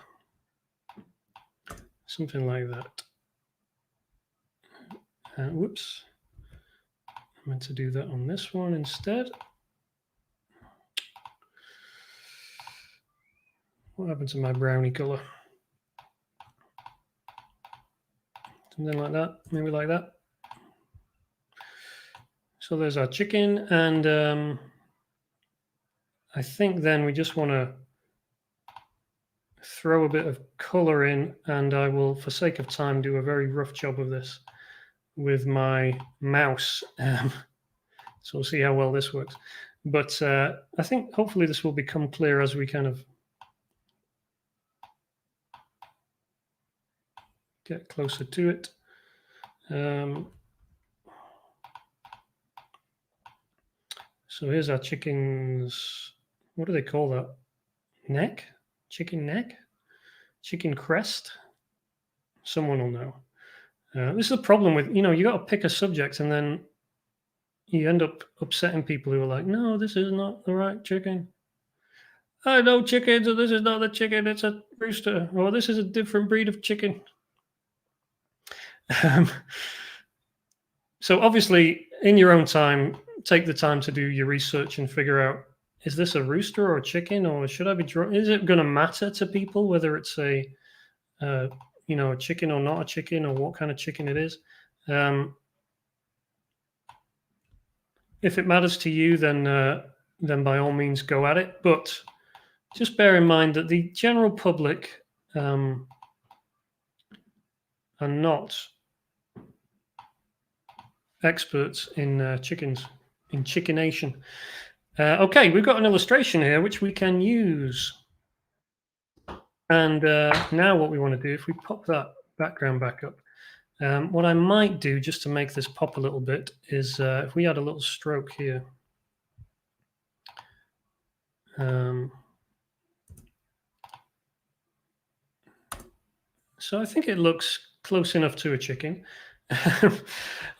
Something like that. Whoops. I meant to do that on this one instead. What happened to my brownie color? Something like that, maybe like that. So there's our chicken, and I think then we just want to throw a bit of color in, and I will, for sake of time, do a very rough job of this with my mouse. So we'll see how well this works. But I think hopefully this will become clear as we kind of get closer to it. So here's our chicken's, what do they call that? Neck? Chicken neck? Chicken crest? Someone will know. This is the problem with, you got to pick a subject and then you end up upsetting people who are like, no, this is not the right chicken. I know chickens, or this is not the chicken, it's a rooster, or this is a different breed of chicken. So obviously, in your own time, take the time to do your research and figure out, is this a rooster or a chicken, or should I be is it going to matter to people whether it's a chicken or not a chicken, or what kind of chicken it is? If it matters to you, then by all means go at it. But just bear in mind that the general public are not experts in chickens, in chickenation. Okay, we've got an illustration here which we can use. And now what we want to do, if we pop that background back up, what I might do just to make this pop a little bit is if we add a little stroke here. So I think it looks close enough to a chicken.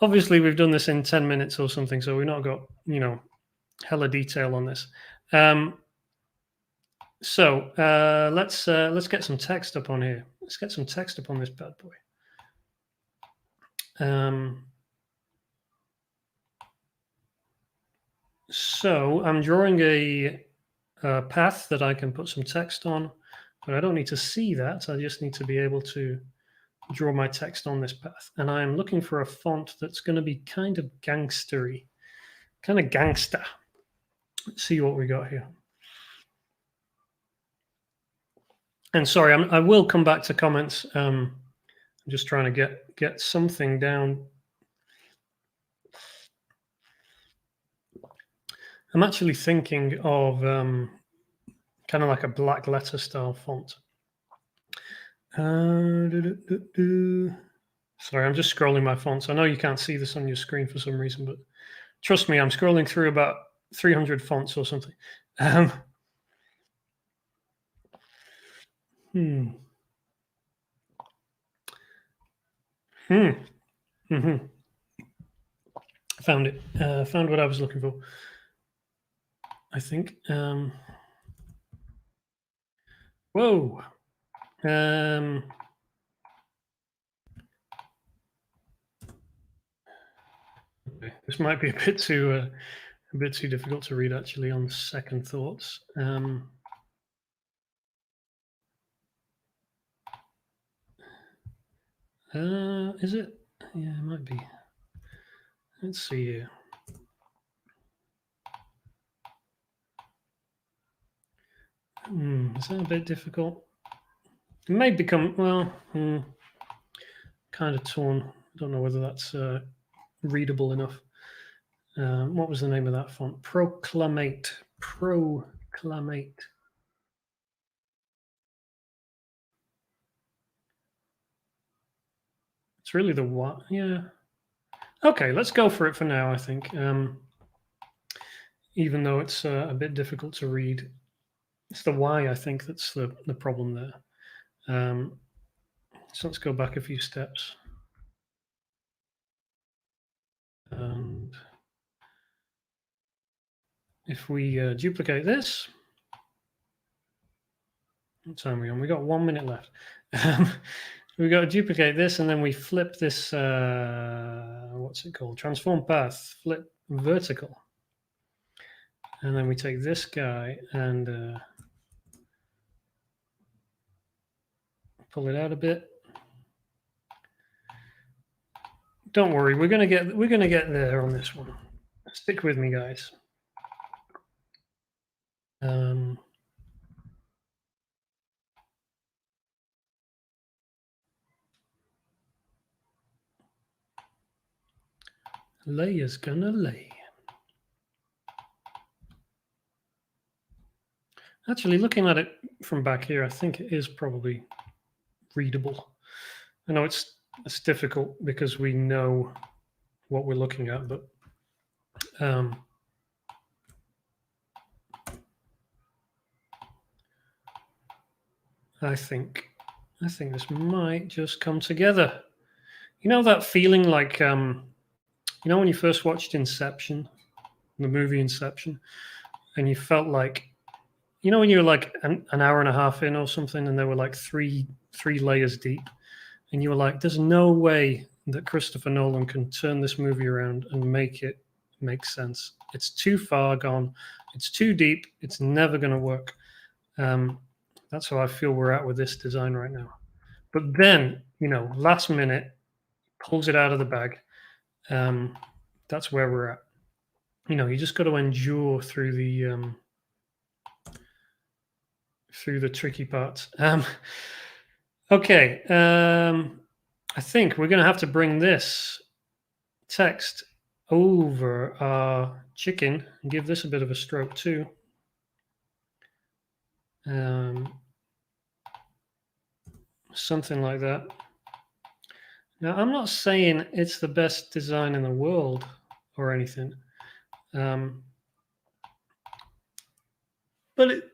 Obviously, we've done this in 10 minutes or something, so we've not got, hella detail on this. So let's get some text up on here. Let's get some text up on this bad boy. So I'm drawing a path that I can put some text on, but I don't need to see that. I just need to be able to draw my text on this path. And I'm looking for a font that's going to be kind of gangstery, kind of gangster. Let's see what we got here. And sorry, I will come back to comments. I'm just trying to get something down. I'm actually thinking of kind of like a black letter style font. Sorry, I'm just scrolling my fonts. I know you can't see this on your screen for some reason, but trust me, I'm scrolling through about 300 fonts or something. Found it. Found what I was looking for, I think. Whoa. This might be a bit too difficult to read, actually, on second thoughts. Is it? Yeah, it might be. Let's see here. Is that a bit difficult? It may become, well, kind of torn. I don't know whether that's readable enough. What was the name of that font? Proclamate. Proclamate. It's really the what? Yeah. Okay, let's go for it for now, I think. Even though it's a bit difficult to read. It's the Y, I think, that's the problem there. So let's go back a few steps. And if we duplicate this, what time are we on? We got 1 minute left. We got to duplicate this, and then we flip this, what's it called? Transform path, flip vertical. And then we take this guy and pull it out a bit. Don't worry, we're gonna get there on this one. Stick with me, guys. Layer's gonna lay. Actually, looking at it from back here, I think it is probably readable. I know it's difficult because we know what we're looking at, but I think this might just come together. You know that feeling like you know when you first watched Inception, the movie Inception, and you felt like, you know, when you're like an hour and a half in or something, and there were like three layers deep, and you were like, there's no way that Christopher Nolan can turn this movie around and make it make sense. It's too far gone. It's too deep. It's never going to work. That's how I feel we're at with this design right now. But then, you know, last minute, pulls it out of the bag. That's where we're at. You know, you just got to endure through the tricky parts. Okay. I think we're going to have to bring this text over our chicken and give this a bit of a stroke too. Something like that. Now, I'm not saying it's the best design in the world or anything, but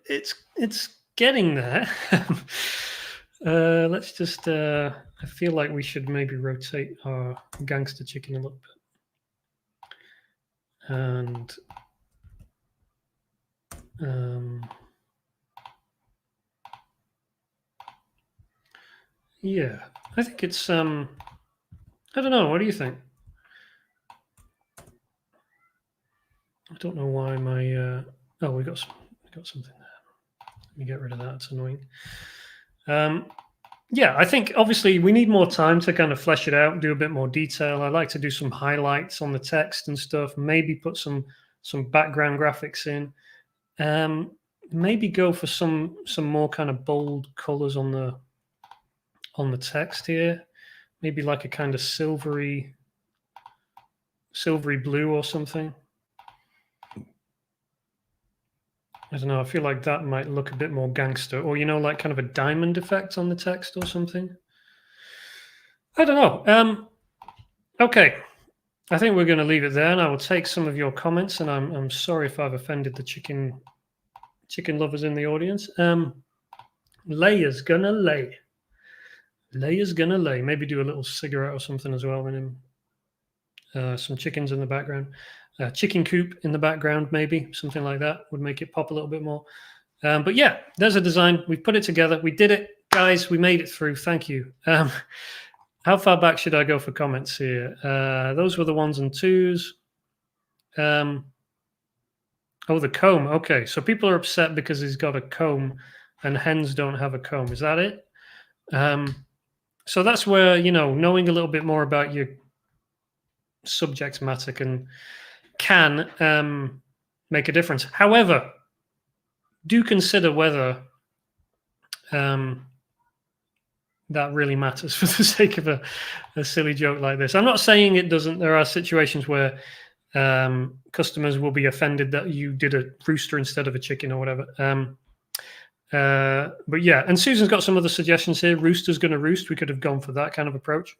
it's getting there. Let's just. I feel like we should maybe rotate our gangster chicken a little bit, and yeah, I think it's. I don't know. What do you think? I don't know why my. Oh, we got something there. Let me get rid of that. It's annoying. Yeah, I think obviously we need more time to kind of flesh it out, do a bit more detail. I like to do some highlights on the text and stuff. Maybe put some background graphics in. Maybe go for some more kind of bold colors on the text here. Maybe like a kind of silvery blue or something. I don't know. I feel like that might look a bit more gangster, or, you know, like kind of a diamond effect on the text or something. I don't know. Okay. I think we're going to leave it there, and I will take some of your comments, and I'm sorry if I've offended the chicken lovers in the audience. Layer's gonna lay. Layer's gonna lay. Maybe do a little cigarette or something as well, and some chickens in the background. Chicken coop in the background, maybe something like that would make it pop a little bit more. But yeah, there's a design. We put it together. We did it, guys. We made it through. Thank you. How far back should I go for comments here? Those were the 1s and 2s. Oh, the comb. Okay, so people are upset because he's got a comb and hens don't have a comb. Is that it? So that's where, you know, knowing a little bit more about your subject matter can make a difference. However, do consider whether that really matters for the sake of a silly joke like this. I'm not saying it doesn't. There are situations where customers will be offended that you did a rooster instead of a chicken or whatever. But yeah, and Susan's got some other suggestions here. Rooster's going to roost. We could have gone for that kind of approach.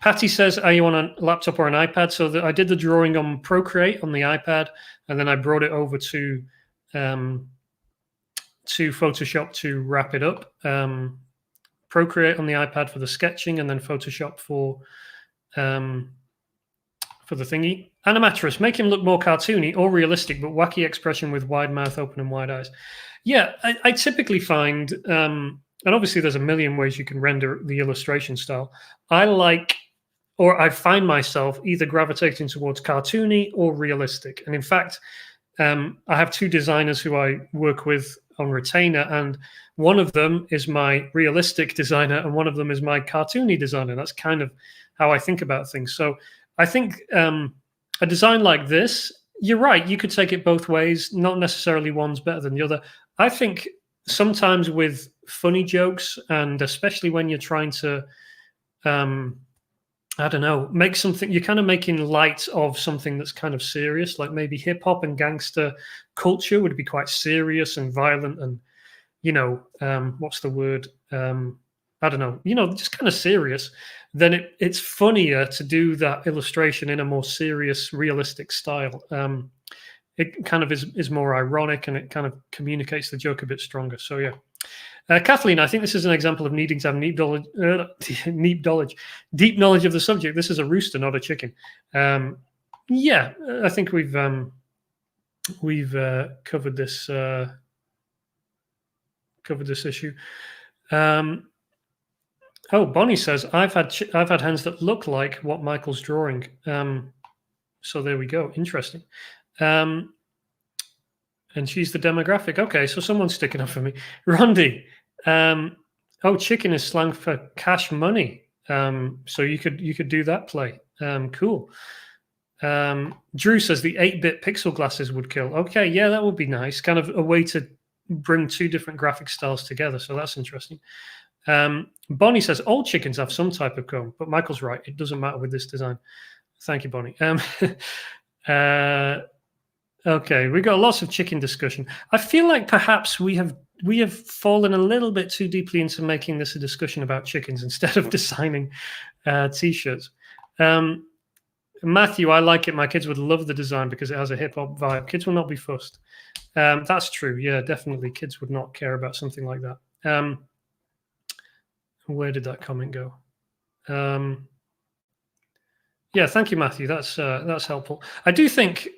Patty says, are you on a laptop or an iPad? So I did the drawing on Procreate on the iPad, and then I brought it over to Photoshop to wrap it up. Procreate on the iPad for the sketching, and then Photoshop for the thingy. Animatrix, make him look more cartoony or realistic, but wacky expression with wide mouth open and wide eyes. Yeah, I typically find, and obviously there's a million ways you can render the illustration style. I find myself either gravitating towards cartoony or realistic. And in fact, I have 2 designers who I work with on retainer, and one of them is my realistic designer and one of them is my cartoony designer. That's kind of how I think about things. So I think a design like this, you're right. You could take it both ways. Not necessarily one's better than the other. I think sometimes with funny jokes, and especially when you're trying to, I don't know, make something, you're kind of making light of something that's kind of serious, like maybe hip hop and gangster culture would be quite serious and violent and, what's the word? I don't know, just kind of serious. Then it's funnier to do that illustration in a more serious, realistic style. It kind of is more ironic, and it kind of communicates the joke a bit stronger. So yeah. Kathleen, I think this is an example of needing to have deep knowledge of the subject. This is a rooster, not a chicken. Yeah, I think we've covered this issue. Bonnie says I've had hens that look like what Michael's drawing. So there we go. Interesting. And she's the demographic. Okay, so someone's sticking up for me. Rondi, chicken is slang for cash money. So you could do that play. Cool. Drew says the 8-bit pixel glasses would kill. Okay, yeah, that would be nice. Kind of a way to bring two different graphic styles together. So that's interesting. Bonnie says all chickens have some type of comb, but Michael's right. It doesn't matter with this design. Thank you, Bonnie. Okay, we got lots of chicken discussion. I feel like perhaps we have fallen a little bit too deeply into making this a discussion about chickens instead of designing t-shirts. Matthew, I like it. My kids would love the design because it has a hip-hop vibe. Kids will not be fussed. That's true. Yeah, definitely. Kids would not care about something like that. Where did that comment go? Yeah, thank you, Matthew. That's helpful. I do think,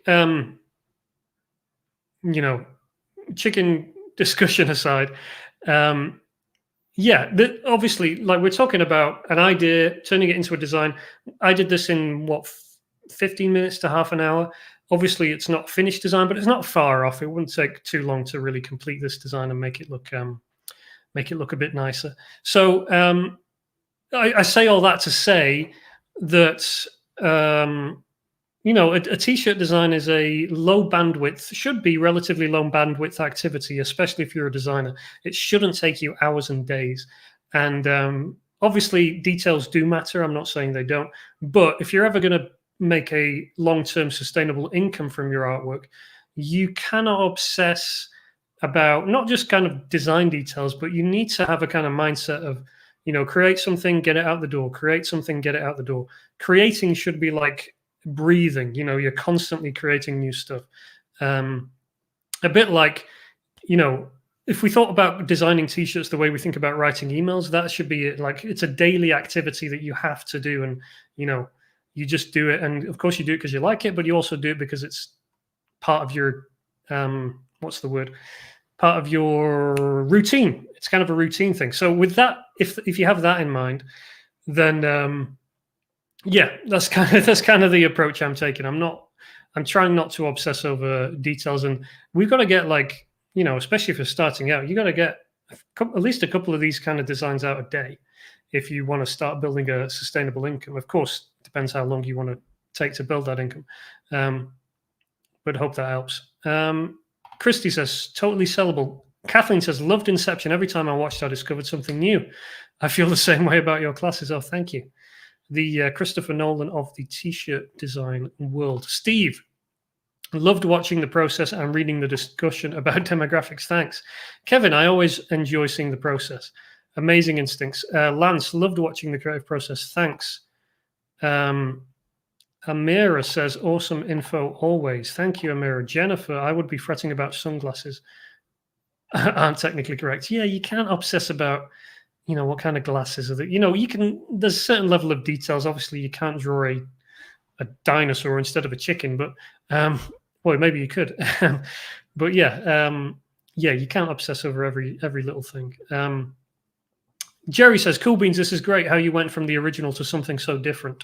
chicken discussion aside, obviously, like we're talking about an idea, turning it into a design. I did this in 15 minutes to half an hour. Obviously, it's not finished design, but it's not far off. It wouldn't take too long to really complete this design and make it look a bit nicer. So I say all that to say that a t-shirt design is a low bandwidth, should be relatively low bandwidth activity, especially if you're a designer. It shouldn't take you hours and days. And obviously details do matter. I'm not saying they don't, but if you're ever going to make a long-term sustainable income from your artwork, you cannot obsess about not just kind of design details, but you need to have a kind of mindset of, create something, get it out the door, create something, get it out the door. Creating should be like breathing, you're constantly creating new stuff. A bit like, if we thought about designing t-shirts the way we think about writing emails, that should be it. Like, it's a daily activity that you have to do. And, you just do it. And of course you do it because you like it, but you also do it because it's part of your, part of your routine. It's kind of a routine thing. So with that, if you have that in mind, then that's kind of the approach I'm taking. I'm trying not to obsess over details, and we've got to get especially if you're starting out, you got to get at least a couple of these kind of designs out a day if you want to start building a sustainable income. Of course, it depends how long you want to take to build that income. But hope that helps. Christy says, totally sellable. Kathleen says, loved Inception. Every time I watched, I discovered something new. I feel the same way about your classes. Oh, thank you. The Christopher Nolan of the t-shirt design world. Steve, loved watching the process and reading the discussion about demographics. Thanks. Kevin, I always enjoy seeing the process. Amazing instincts. Lance, loved watching the creative process. Thanks. Amira says, awesome info always. Thank you, Amira. Jennifer, I would be fretting about sunglasses. Aren't technically correct. Yeah, you can't obsess about, what kind of glasses are there. There's a certain level of details. Obviously, you can't draw a dinosaur instead of a chicken, but, well, maybe you could. But you can't obsess over every little thing. Jerry says, cool beans, this is great how you went from the original to something so different.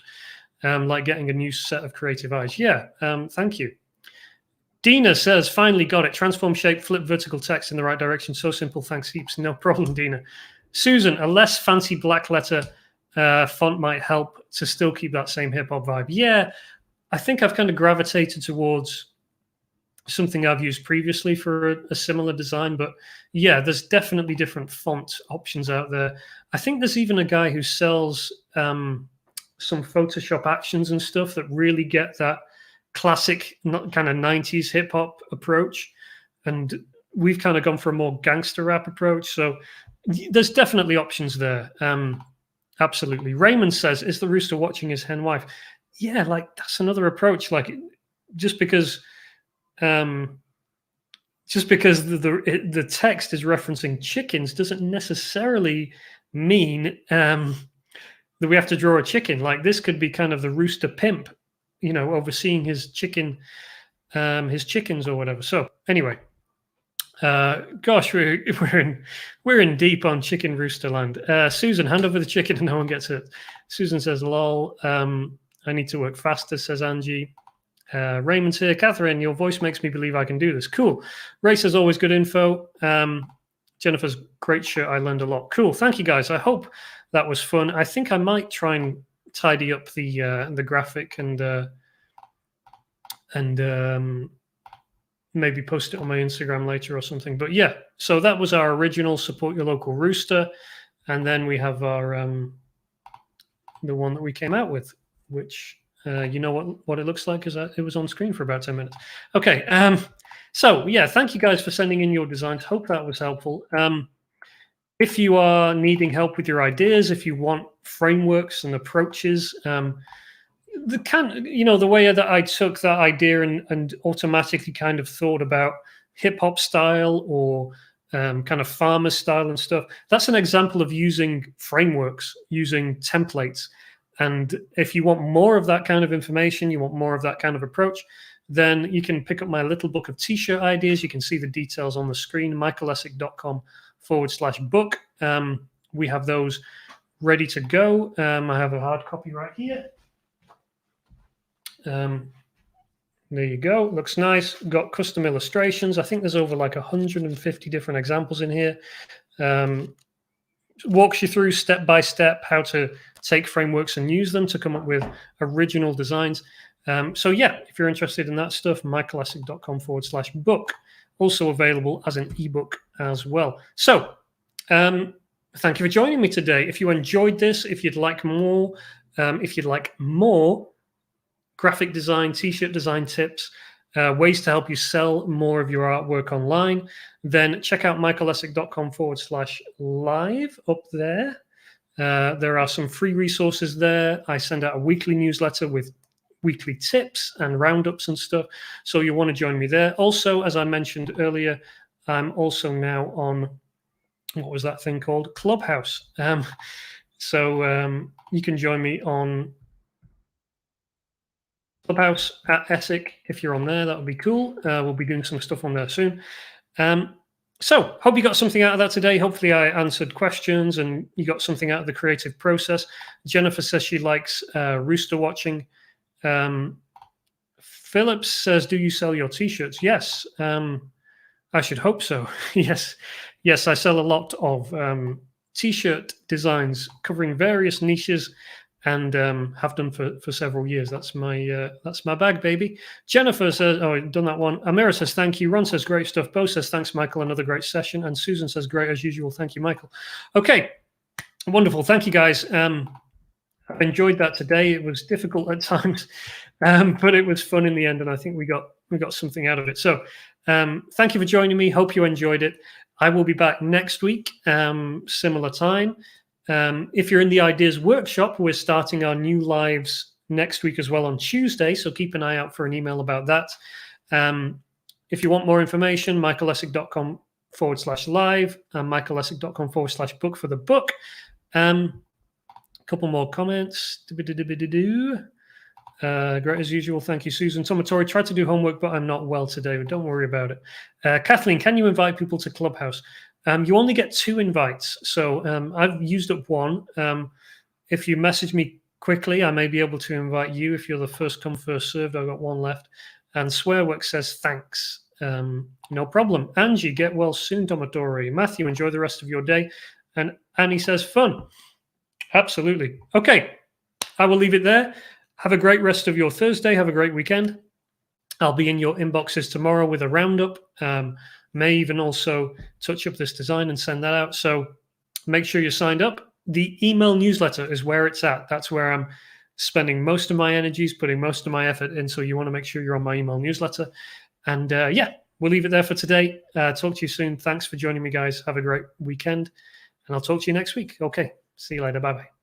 Like getting a new set of creative eyes. Yeah, thank you. Dina says, finally got it. Transform shape, flip vertical text in the right direction. So simple, thanks heaps. No problem, Dina. Susan, a less fancy black letter font might help to still keep that same hip-hop vibe. Yeah, I think I've kind of gravitated towards something I've used previously for a similar design. But yeah, there's definitely different font options out there. I think there's even a guy who sells some Photoshop actions and stuff that really get that classic kind of 90s hip hop approach. And we've kind of gone for a more gangster rap approach. So there's definitely options there. Absolutely. Raymond says, is the rooster watching his hen wife? Yeah, like that's another approach. Like just because the text is referencing chickens doesn't necessarily mean that we have to draw a chicken. Like this could be kind of the rooster pimp, overseeing his chickens or whatever. So anyway, gosh, we're in deep on chicken rooster land. Susan, hand over the chicken and no one gets hurt. Susan says, "Lol, I need to work faster," says Angie. Raymond's here. Catherine, your voice makes me believe I can do this. Cool. Ray says, always good info. Jennifer's great shirt. I learned a lot. Cool. Thank you, guys. I hope that was fun. I think I might try and tidy up the graphic and maybe post it on my Instagram later or something. But yeah, so that was our original Support Your Local Rooster. And then we have our the one that we came out with, which... you know what it looks like, because it was on screen for about 10 minutes. Okay, so yeah, thank you guys for sending in your designs. Hope that was helpful. If you are needing help with your ideas, if you want frameworks and approaches, the way that I took that idea and automatically kind of thought about hip hop style or kind of farmer style and stuff, that's an example of using frameworks, using templates. And if you want more of that kind of information, you want more of that kind of approach, then you can pick up my little book of t-shirt ideas. You can see the details on the screen, michaelessick.com/book. We have those ready to go. I have a hard copy right here. There you go. Looks nice. Got custom illustrations. I think there's over like 150 different examples in here. Walks you through step by step how to take frameworks and use them to come up with original designs. So yeah, if you're interested in that stuff, michaelessick.com/book. Also available as an ebook as well. So thank you for joining me today. If you enjoyed this, if you'd like more graphic design, t-shirt design tips, ways to help you sell more of your artwork online, then check out michaelessick.com/live up there. There are some free resources there. I send out a weekly newsletter with weekly tips and roundups and stuff. So you want to join me there. Also, as I mentioned earlier, I'm also now on, what was that thing called? Clubhouse. So you can join me on Clubhouse at Essick. If you're on there, that would be cool. We'll be doing some stuff on there soon. So hope you got something out of that today. Hopefully I answered questions and you got something out of the creative process. Jennifer says she likes rooster watching. Phillips says, do you sell your t-shirts? Yes. I should hope so. Yes, I sell a lot of t-shirt designs covering various niches, and have done for several years. That's my bag, baby. Jennifer says, oh, I've done that one. Amira says, thank you. Ron says, great stuff. Bo says, thanks, Michael. Another great session. And Susan says, great as usual. Thank you, Michael. Okay, wonderful. Thank you, guys. I've enjoyed that today. It was difficult at times, but it was fun in the end, and I think we got something out of it. So thank you for joining me. Hope you enjoyed it. I will be back next week, similar time. If you're in the Ideas Workshop, we're starting our new lives next week as well on Tuesday, so keep an eye out for an email about that. If you want more information, michaelessick.com/live and michaelessick.com/book for the book. Couple more comments. Great as usual. Thank you, Susan. Tomatori, tried to do homework, but I'm not well today. But don't worry about it. Kathleen, can you invite people to Clubhouse? You only get 2 invites. So I've used up one. If you message me quickly, I may be able to invite you. If you're the first come, first served, I've got 1 left. And Swearwork says, thanks. No problem. Angie, get well soon, Tomatori. Matthew, enjoy the rest of your day. And Annie says, fun. Absolutely. Okay, I will leave it there. Have a great rest of your Thursday. Have a great weekend. I'll be in your inboxes tomorrow with a roundup. May even also touch up this design and send that out. So make sure you're signed up. The email newsletter is where it's at. That's where I'm spending most of my energies, putting most of my effort in. So you want to make sure you're on my email newsletter. And yeah, we'll leave it there for today. Talk to you soon. Thanks for joining me, guys. Have a great weekend. And I'll talk to you next week. Okay. See you later. Bye-bye.